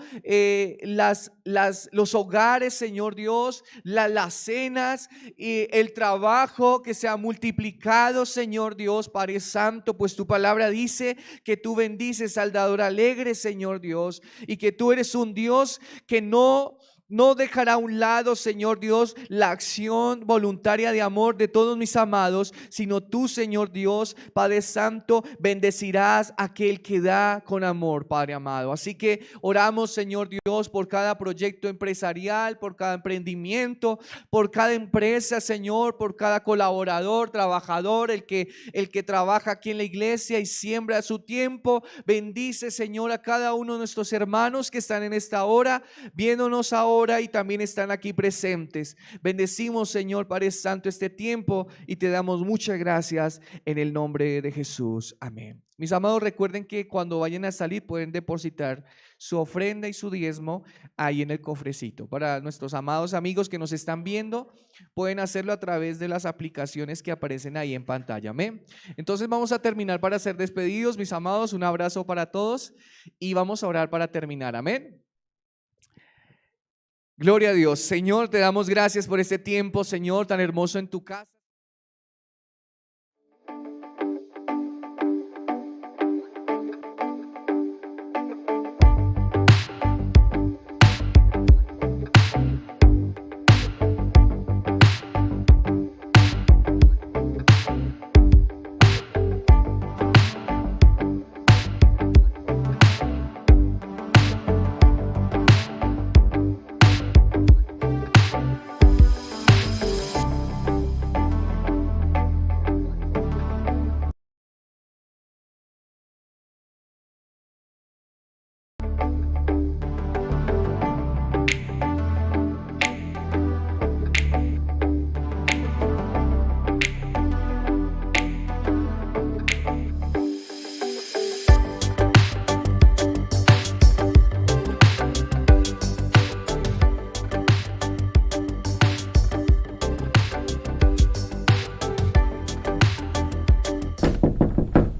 los hogares, Señor Dios, las cenas y el trabajo que se ha multiplicado, Señor Dios, Padre Santo, pues tu palabra dice que tú bendices al dador alegre, Señor Dios, y que tú eres un Dios que no dejará a un lado, Señor Dios, la acción voluntaria de amor de todos mis amados, sino tú, Señor Dios, Padre Santo, bendecirás a aquel que da con amor, Padre amado. Así que oramos, Señor Dios, por cada proyecto empresarial, por cada emprendimiento, por cada empresa, Señor, por cada colaborador, trabajador, el que trabaja aquí en la iglesia y siembra su tiempo. Bendice, Señor, a cada uno de nuestros hermanos que están en esta hora, viéndonos ahora hora y también están aquí presentes. Bendecimos, Señor Padre Santo, este tiempo y te damos muchas gracias en el nombre de Jesús. Amén. Mis amados, recuerden que cuando vayan a salir pueden depositar su ofrenda y su diezmo ahí en el cofrecito. Para nuestros amados amigos que nos están viendo, pueden hacerlo a través de las aplicaciones que aparecen ahí en pantalla. Amén. Entonces vamos a terminar para ser despedidos, mis amados. Un abrazo para todos y vamos a orar para terminar. Amén. Gloria a Dios. Señor, te damos gracias por este tiempo, Señor, tan hermoso en tu casa.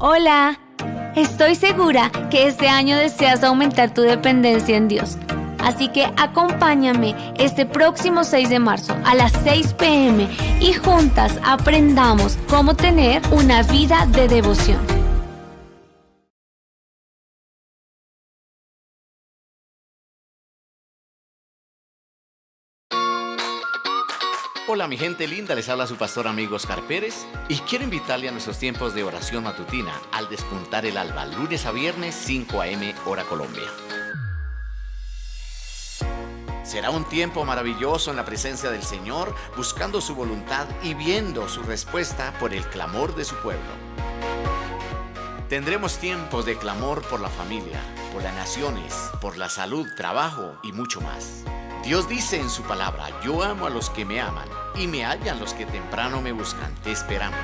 Hola, estoy segura que este año deseas aumentar tu dependencia en Dios. Así que acompáñame este próximo 6 de marzo a las 6 p.m. y juntas aprendamos cómo tener una vida de devoción. Hola mi gente linda, les habla su pastor amigo Oscar Pérez y quiero invitarle a nuestros tiempos de oración matutina al despuntar el alba, lunes a viernes 5 a.m. hora Colombia. Será un tiempo maravilloso en la presencia del Señor, buscando su voluntad y viendo su respuesta por el clamor de su pueblo. Tendremos tiempos de clamor por la familia, por las naciones, por la salud, trabajo y mucho más. Dios dice en su palabra: yo amo a los que me aman y me hallan los que temprano me buscan. Te esperamos.